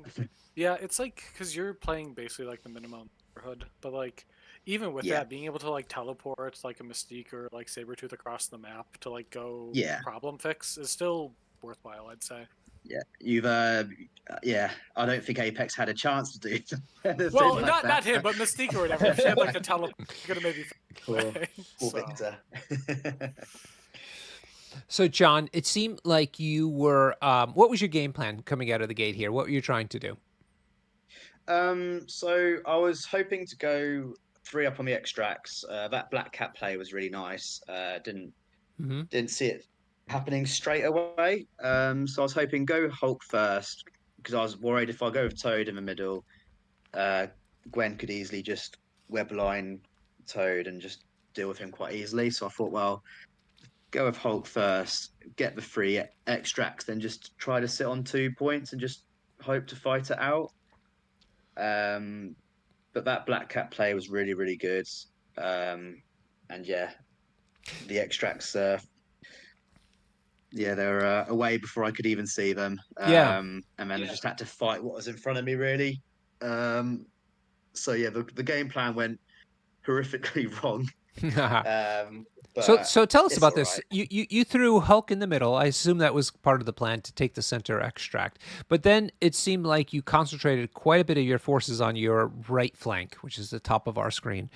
Yeah, it's like because you're playing basically like the minimum Brotherhood, but like even with that, being able to like teleport like a Mystique or like Sabretooth across the map to like go problem fix is still worthwhile, I'd say. Yeah, you've I don't think Apex had a chance to do it. Well, not him, but Mystique or whatever. If she had like the teleport, she could have maybe poor Victor. So, John, it seemed like you were. What was your game plan coming out of the gate here? What were you trying to do? So I was hoping to go 3 up on the extracts. That Black Cat play was really nice. Didn't see it happening straight away. So I was hoping go Hulk first because I was worried if I go with Toad in the middle, Gwen could easily just webline Toad and just deal with him quite easily. So I thought, well, go with Hulk first, get the 3 extracts, then just try to sit on 2 points and just hope to fight it out. But that Black Cat play was really, really good. And yeah, the extracts, they were away before I could even see them. And then I just had to fight what was in front of me, really. So yeah, the game plan went horrifically wrong. So tell us about this. You threw Hulk in the middle. I assume that was part of the plan to take the center extract. But then it seemed like you concentrated quite a bit of your forces on your right flank, which is the top of our screen,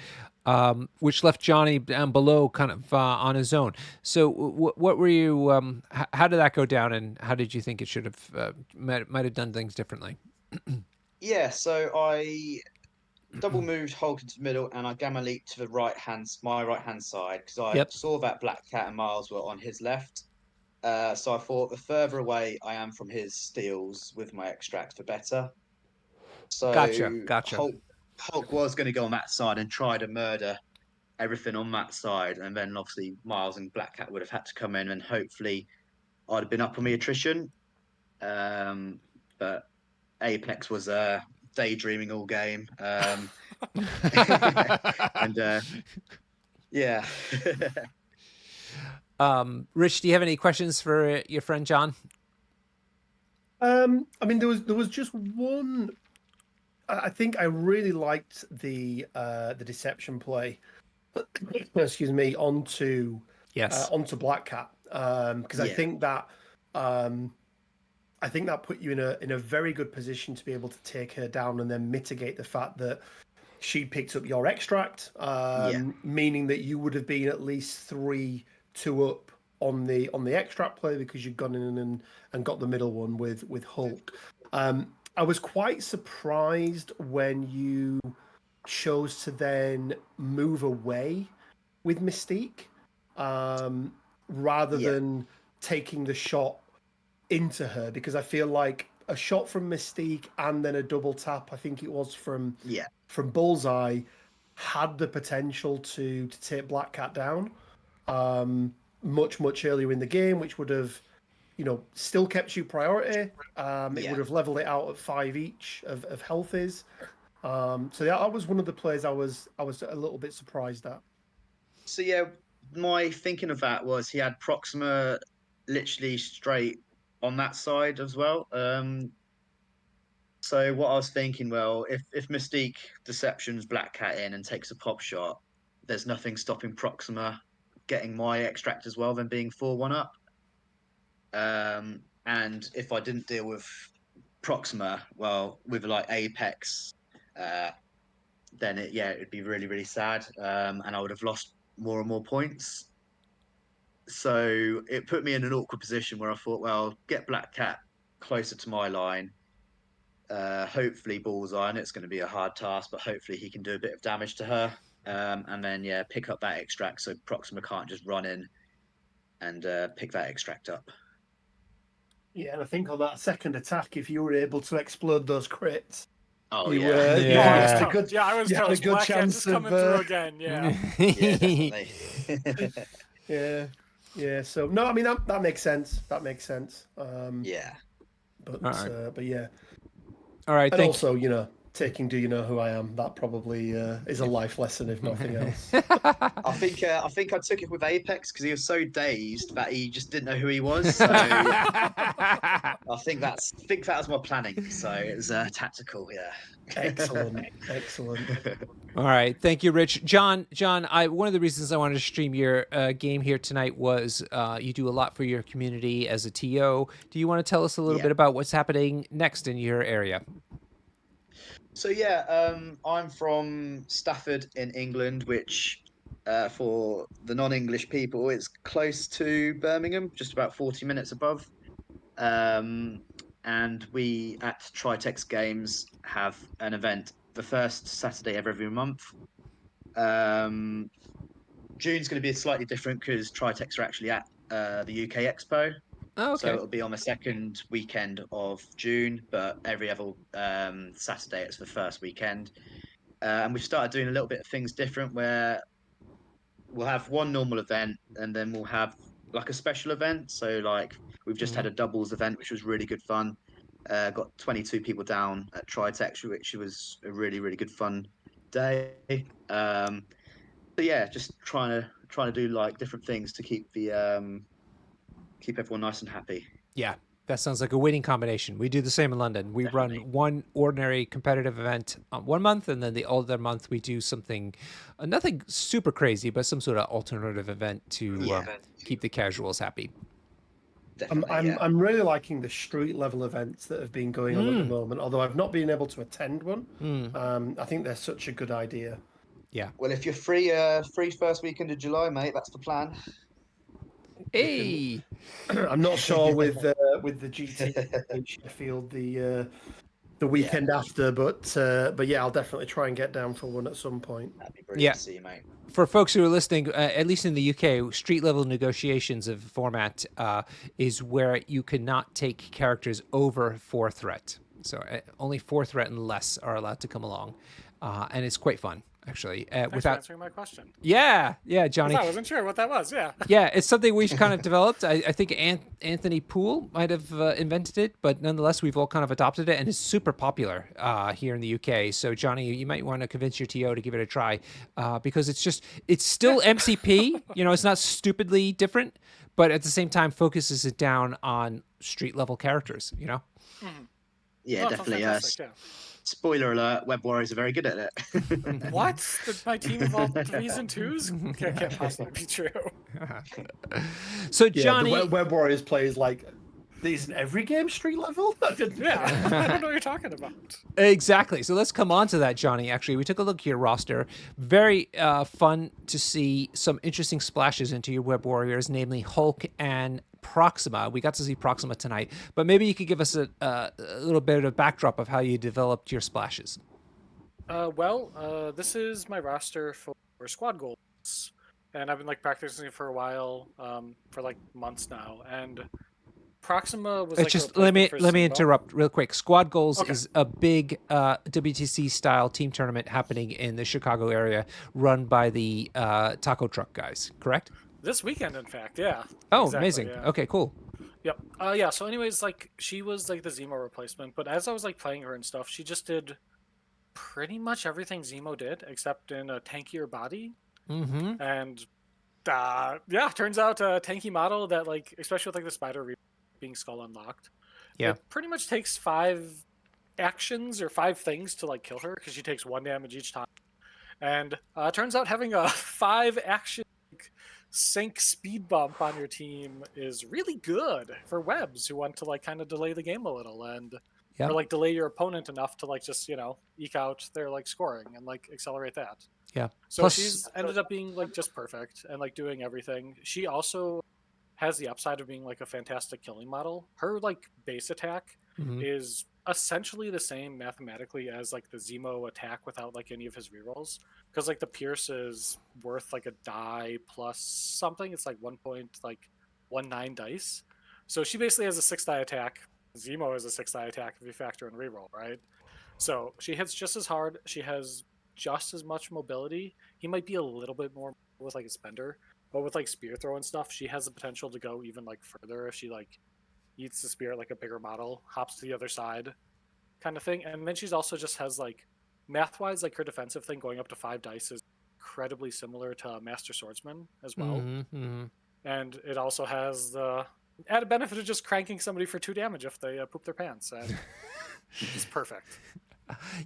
which left Johnny down below kind of on his own. So what were you, how did that go down, and how did you think it should have, might have done things differently? Yeah, so I double moved Hulk into the middle and I gamma leaped to my right hand side because I saw that Black Cat and Miles were on his left. So I thought the further away I am from his steals with my extract, the better. So Gotcha. Hulk was going to go on that side and try to murder everything on that side, and then obviously Miles and Black Cat would have had to come in, and hopefully I'd have been up on the attrition. But Apex was daydreaming all game, and yeah. Rich, do you have any questions for your friend John? I mean, there was just one. I think I really liked the deception play. Excuse me, onto Black Cat, because I think that put you in a very good position to be able to take her down and then mitigate the fact that she picked up your extract, meaning that you would have been at least 3-2 up on the extract play because you'd gone in and got the middle one with Hulk. I was quite surprised when you chose to then move away with Mystique, rather than taking the shot into her, because I feel like a shot from Mystique and then a double tap, I think it was from Bullseye, had the potential to take Black Cat down much earlier in the game, which would have, still kept you priority. It would have leveled it out at 5 each of healthies. So that was one of the plays I was a little bit surprised at. So yeah, my thinking of that was he had Proxima literally straight on that side as well. So what I was thinking, well, if Mystique deceptions Black Cat in and takes a pop shot, there's nothing stopping Proxima getting my extract as well, than being 4-1 up. And if I didn't deal with Proxima, well, with like Apex, then it'd be really, really sad, and I would have lost more and more points. So it put me in an awkward position where I thought, well, get Black Cat closer to my line. Hopefully Bullseye, and it's going to be a hard task, but hopefully he can do a bit of damage to her. And then pick up that extract so Proxima can't just run in and pick that extract up. Yeah, and I think on that second attack, if you were able to explode those crits, I was Black Cat just coming through again. Yeah, definitely. Yeah. So no, I mean that makes sense. But yeah. All right. And also, taking "Do You Know Who I Am?" That probably is a life lesson, if nothing else. I think I took it with Apex because he was so dazed that he just didn't know who he was. So I think that was my planning. So it was tactical. Yeah. Excellent. All right, thank you, Rich. John, one of the reasons I wanted to stream your game here tonight was you do a lot for your community as a TO. Do you want to tell us a little bit about what's happening next in your area? So I'm from Stafford in England, which for the non-English people is close to Birmingham, just about 40 minutes above. And we at Tritex Games have an event the first Saturday of every month. June's going to be slightly different because Tritex are actually at the UK Expo. Oh, okay. So it'll be on the second weekend of June, but every other Saturday it's the first weekend. And we've started doing a little bit of things different where we'll have one normal event and then we'll have like a special event. So like we've just had a doubles event, which was really good fun. Got 22 people down at Tritex, which was a really, really good fun day. So yeah, just trying to do like different things to keep everyone nice and happy. Yeah, that sounds like a winning combination. We do the same in London. We run one ordinary competitive event on 1 month, and then the other month we do something, nothing super crazy, but some sort of alternative event to keep the casuals happy. I'm really liking the street level events that have been going on at the moment, although I've not been able to attend one. I think they're such a good idea. Yeah. Well, if you're free first weekend of July, mate, that's the plan. Hey, I'm not sure with the GT in Sheffield the weekend after, but yeah, I'll definitely try and get down for one at some point. That'd be brilliant to see you, mate. For folks who are listening, at least in the UK, street level negotiations of format is where you cannot take characters over 4 threat. So only 4 threat and less are allowed to come along. and it's quite fun. Actually, Thanks for answering my question. Yeah, Johnny. I wasn't sure what that was. Yeah. Yeah, it's something we've kind of developed. I think Anthony Poole might have invented it, but nonetheless, we've all kind of adopted it, and it's super popular here in the UK. So, Johnny, you might want to convince your TO to give it a try because it's still MCP. It's not stupidly different, but at the same time, focuses it down on street level characters. Mm-hmm. Yeah, definitely. Spoiler alert, Web Warriors are very good at it. What? Did my team evolve 3s and 2s? Can't possibly be true. So, Johnny... the Web Warriors plays like... Isn't every game street level? Yeah, I don't know what you're talking about. Exactly. So let's come on to that, Johnny. Actually, we took a look at your roster. Very fun to see some interesting splashes into your Web Warriors, namely Hulk and Proxima. We got to see Proxima tonight, but maybe you could give us a little bit of backdrop of how you developed your splashes. This is my roster for squad goals, and I've been practicing it for a while, for months now, and Proxima was just let me interrupt real quick. Squad Goals is a big WTC style team tournament happening in the Chicago area, run by the taco truck guys. Correct? This weekend, in fact, yeah. Oh, exactly, amazing. Yeah. Okay, cool. Yep. So, anyways, she was the Zemo replacement, but as I was playing her and stuff, she just did pretty much everything Zemo did, except in a tankier body. Mm-hmm. And turns out a tanky model that especially with the spider being skull unlocked. Yeah. It pretty much takes 5 actions or 5 things to kill her because she takes 1 damage each time. And turns out having a 5 action sync speed bump on your team is really good for webs who want to kind of delay the game a little and or delay your opponent enough to just eke out their scoring and accelerate that. Yeah. So she's ended up being just perfect and doing everything. She also has the upside of being a fantastic killing model. Her base attack is essentially the same mathematically as the Zemo attack without any of his rerolls, because the Pierce is worth a die plus something. It's 1.19 dice. So she basically has a 6 die attack. Zemo has a 6 die attack if you factor in reroll, right? So she hits just as hard. She has just as much mobility. He might be a little bit more with a spender. But with spear throw and stuff, she has the potential to go even further if she eats the spear a bigger model, hops to the other side, kind of thing. And then she's also just has math wise her defensive thing going up to 5 dice is incredibly similar to Master Swordsman as well. Mm-hmm. And it also has the added benefit of just cranking somebody for 2 damage if they poop their pants, and it's perfect.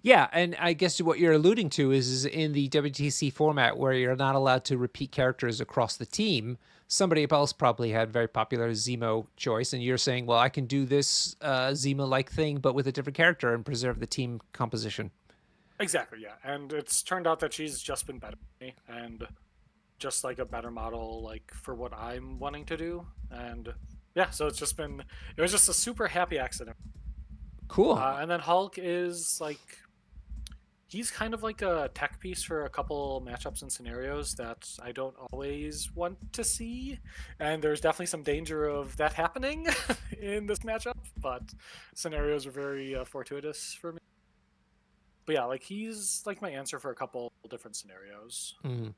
Yeah, and I guess what you're alluding to is in the WTC format where you're not allowed to repeat characters across the team. Somebody else probably had very popular Zemo choice, and you're saying, well, I can do this Zemo-like thing, but with a different character and preserve the team composition. Exactly, yeah. And it's turned out that she's just been better than me, and just a better model for what I'm wanting to do. And yeah, so it was just a super happy accident. Cool. And then Hulk is he's kind of a tech piece for a couple matchups and scenarios that I don't always want to see, and there's definitely some danger of that happening in this matchup, but scenarios are very fortuitous for me. But yeah, he's my answer for a couple different scenarios. Mm-hmm.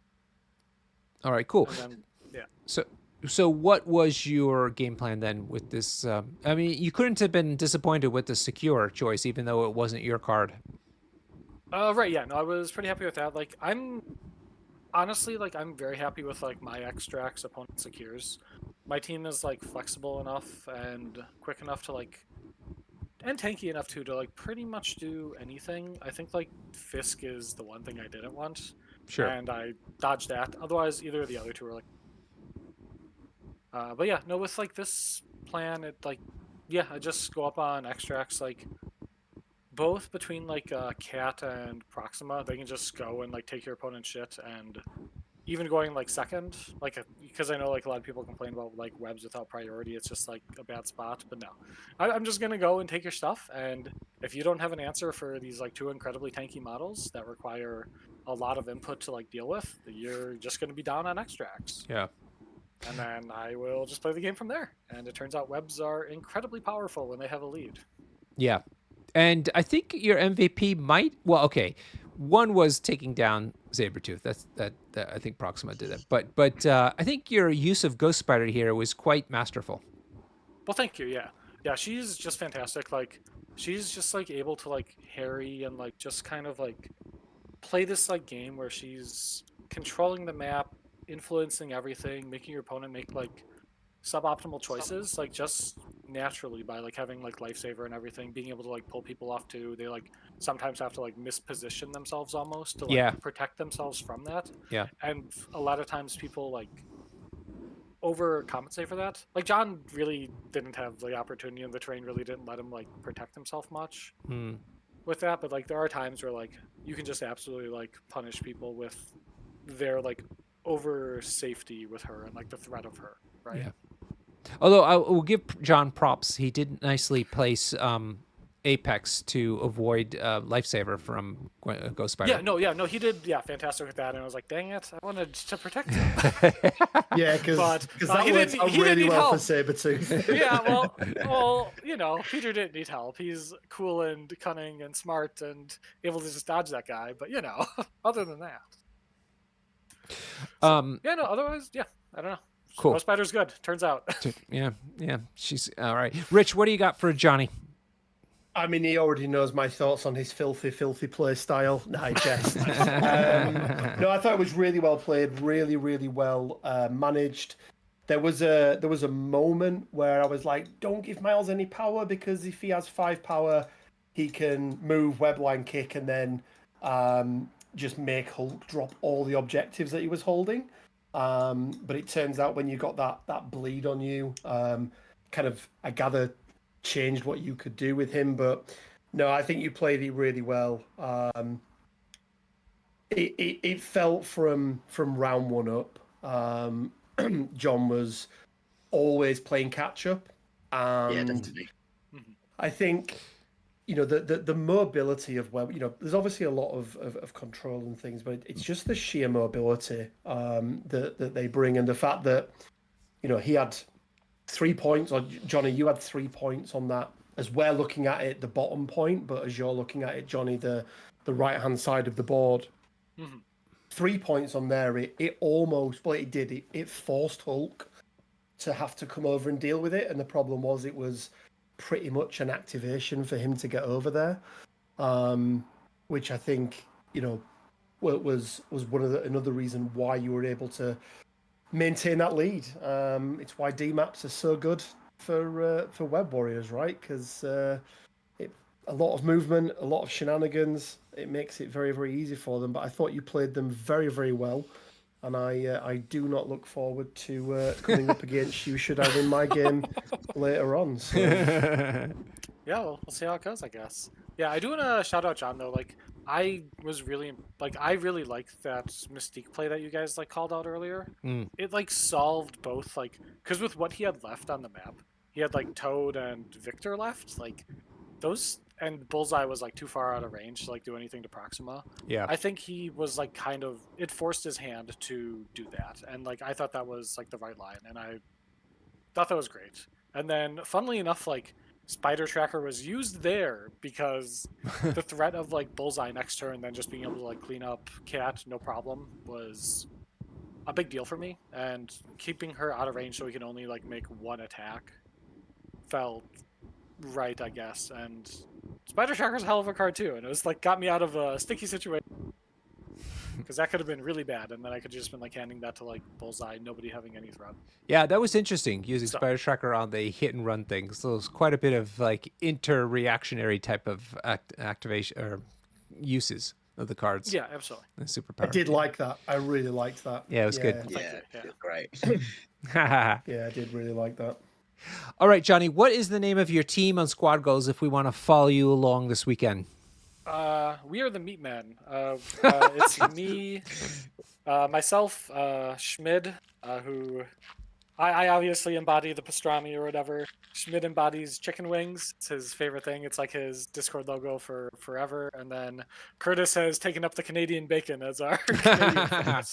All right, cool. And then, yeah. So what was your game plan then with this? I mean, you couldn't have been disappointed with the secure choice, even though it wasn't your card. Right, yeah. No, I was pretty happy with that. I'm honestly, I'm very happy with my extracts opponent secures. My team is flexible enough and quick enough to and tanky enough too to pretty much do anything. I think Fisk is the one thing I didn't want. Sure. And I dodged that. Otherwise, either of the other two are but yeah, no, with this plan, it I just go up on extracts both between Cat and Proxima. They can just go and take your opponent's shit, and even going second, because I know a lot of people complain about webs without priority. It's just a bad spot. But no, I'm just gonna go and take your stuff, and if you don't have an answer for these 2 incredibly tanky models that require a lot of input to deal with, you're just gonna be down on extracts. Yeah. And then I will just play the game from there. And it turns out webs are incredibly powerful when they have a lead. Yeah. And I think your MVP might... Well, okay. one was taking down Sabretooth. That I think Proxima did it. But I think your use of Ghost Spider here was quite masterful. Well, thank you. Yeah, yeah, she's just fantastic. Like, she's just like able to like harry and like just kind of like play this like game where she's controlling the map, influencing everything, making your opponent make like suboptimal choices, like just naturally by like having like lifesaver and everything, being able to like pull people off too. They like sometimes have to like misposition themselves almost to like protect themselves from that. Yeah. And a lot of times people like overcompensate for that. Like John really didn't have the opportunity, and the terrain really didn't let him like protect himself much with that. But like there are times where like you can just absolutely like punish people with their like over safety with her and like the threat of her, right? Yeah. Although I will give John props, he did nicely place Apex to avoid lifesaver from Ghost Spider. Yeah, no, he did, fantastic with that, and I was like, dang it, I wanted to protect him. Yeah, because that works really well for Sabretooth. Yeah, well, you know, Peter didn't need help. He's cool and cunning and smart and able to just dodge that guy. But you know, other than that, otherwise, I don't know. Cool. Ghost Spider's good. Turns out. Yeah, she's all right. Rich, what do you got for Johnny? I mean, he already knows my thoughts on his filthy play style. No, jest. No, I thought it was really well played, really, really well managed. There was a moment where I was like, don't give Miles any power, because if he has 5 power, he can move, webline kick, and then just make Hulk drop all the objectives that he was holding. But it turns out when you got that bleed on you, kind of, I gather, changed what you could do with him. But no, I think you played it really well. It felt from round one up, John was always playing catch up, and yeah, definitely. I think, you know, the mobility of where, you know, there's obviously a lot of control and things, but it's just the sheer mobility that they bring, and the fact that, you know, he had 3 points, or Johnny, you had 3 points on that, as we're looking at it, the bottom point, but as you're looking at it, Johnny, the right hand side of the board, 3 points on there. It almost, well, it did. It forced Hulk to have to come over and deal with it, and the problem was it was pretty much an activation for him to get over there, which I think, you know, was one of another reason why you were able to maintain that lead. It's why D-maps are so good for Web Warriors, right? Because a lot of movement, a lot of shenanigans. It makes it very, very easy for them. But I thought you played them very, very well, and I do not look forward to coming up against you should I win my game later on. So. Yeah, well, we'll see how it goes, I guess. Yeah, I do want to shout out John though. Like, I really liked that Mystique play that you guys like called out earlier. It like solved both, like, because with what he had left on the map, he had like Toad and Victor left. Like those, and Bullseye was like too far out of range to like do anything to Proxima. Yeah, I think he was like kind of, it forced his hand to do that, and like I thought that was like the right line, and I thought that was great. And then, funnily enough, like Spider Tracker was used there because the threat of like Bullseye next turn, then just being able to like clean up Cat no problem, was a big deal for me. And keeping her out of range so he can only like make one attack felt right, I guess. And Spider Tracker's a hell of a card too, and it was like got me out of a sticky situation, because that could have been really bad, and then I could have just been like handing that to like Bullseye, nobody having any threat. Yeah, that was interesting, using Spider Tracker on the hit and run thing. So there's quite a bit of like inter-reactionary type of activation or uses of the cards. Yeah, absolutely. Superpower. I did like that. I really liked that. Yeah, it was good. Yeah, great. Yeah, I did really like that. All right, Johnny, what is the name of your team on Squad Goals if we want to follow you along this weekend? We are the Meat Men. It's me, myself, Schmid, who I obviously embody the pastrami or whatever. Schmid embodies chicken wings. It's his favorite thing. It's like his Discord logo for forever. And then Curtis has taken up the Canadian bacon as our Canadian food.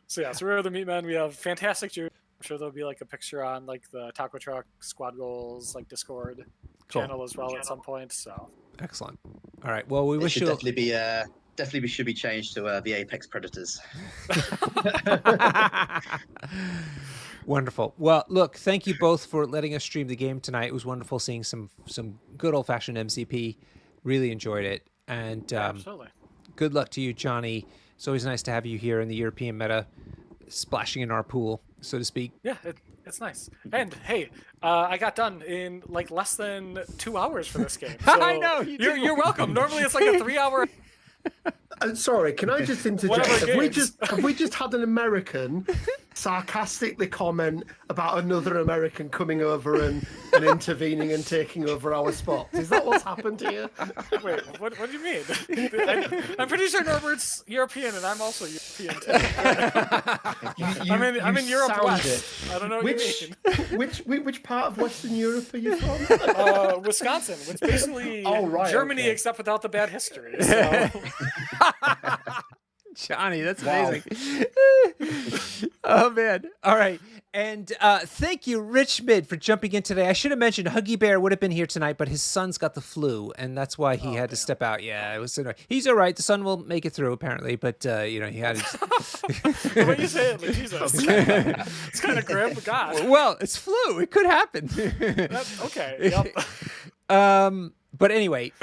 So we're the Meat Men. We have fantastic juice. I'm sure there'll be like a picture on like the Taco Truck Squad Goals like Discord channel as well at some point. So Excellent. All right. Well, we wish you definitely should be changed to the Apex Predators. Wonderful. Well, look, thank you both for letting us stream the game tonight. It was wonderful seeing some good old-fashioned MCP. Really enjoyed it. And absolutely. Good luck to you, Johnny. It's always nice to have you here in the European meta, splashing in our pool, so to speak. Yeah, it's nice. And hey, I got done in like less than 2 hours for this game. So I know. You're welcome. Normally it's like a 3-hour. Sorry, can I just interject? Have we just had an American sarcastically comment about another American coming over and intervening and taking over our spots? Is that what's happened here? Wait, what do you mean? I'm pretty sure Norbert's European and I'm also European too. I'm in Europe West. I don't know what you mean. Which part of Western Europe are you from? Wisconsin, which is basically Germany except without the bad history. So. Johnny, that's amazing. Oh, man. All right. And thank you, Rich Mid, for jumping in today. I should have mentioned Huggy Bear would have been here tonight, but his son's got the flu, and that's why he had to step out. Yeah, it was annoying. He's all right. The son will make it through, apparently, but, he had his... The way you say it, like, Jesus. It's kind of grim, but God. Well, it's flu. It could happen. Okay, yep. But anyway,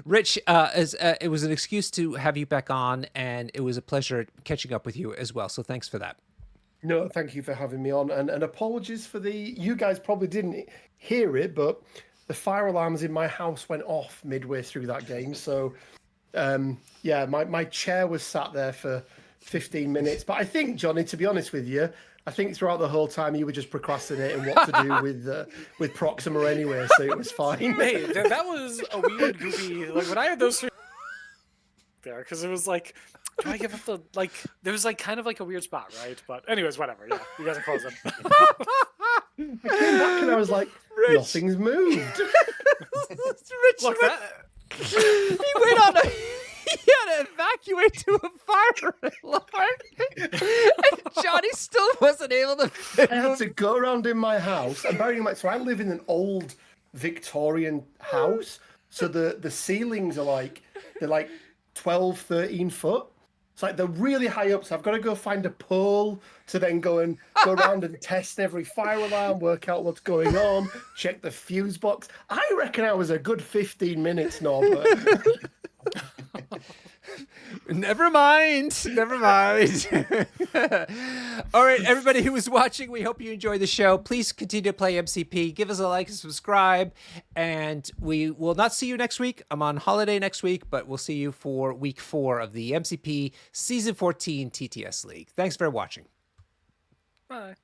Rich, it was an excuse to have you back on, and it was a pleasure catching up with you as well. So thanks for that. No, thank you for having me on, and apologies for you guys probably didn't hear it, but the fire alarms in my house went off midway through that game. So, my chair was sat there for 15 minutes. But I think, Johnny, to be honest with you, I think throughout the whole time you were just procrastinating what to do with Proxima anyway, so it was fine. Hey, that was a weird, goofy. Like when I had those three there, because it was like, do I give up the like? There was like kind of like a weird spot, right? But anyways, whatever. Yeah, you guys are closing. I came back and I was like, Rich. Nothing's moved. Rich, look that. He went on. He had to evacuate to a fire alarm, and Johnny still wasn't able to. I had to go around in my house, and bearing in mind, so I live in an old Victorian house, so the ceilings are they're like 12, 13 foot. It's like they're really high up, so I've got to go find a pole to then go around and test every fire alarm, work out what's going on, check the fuse box. I reckon I was a good 15 minutes, Norbert. Never mind. All right, everybody who was watching, we hope you enjoyed the show. Please continue to play MCP. Give us a like and subscribe. And we will not see you next week. I'm on holiday next week, but we'll see you for week 4 of the MCP Season 14 TTS League. Thanks for watching. Bye.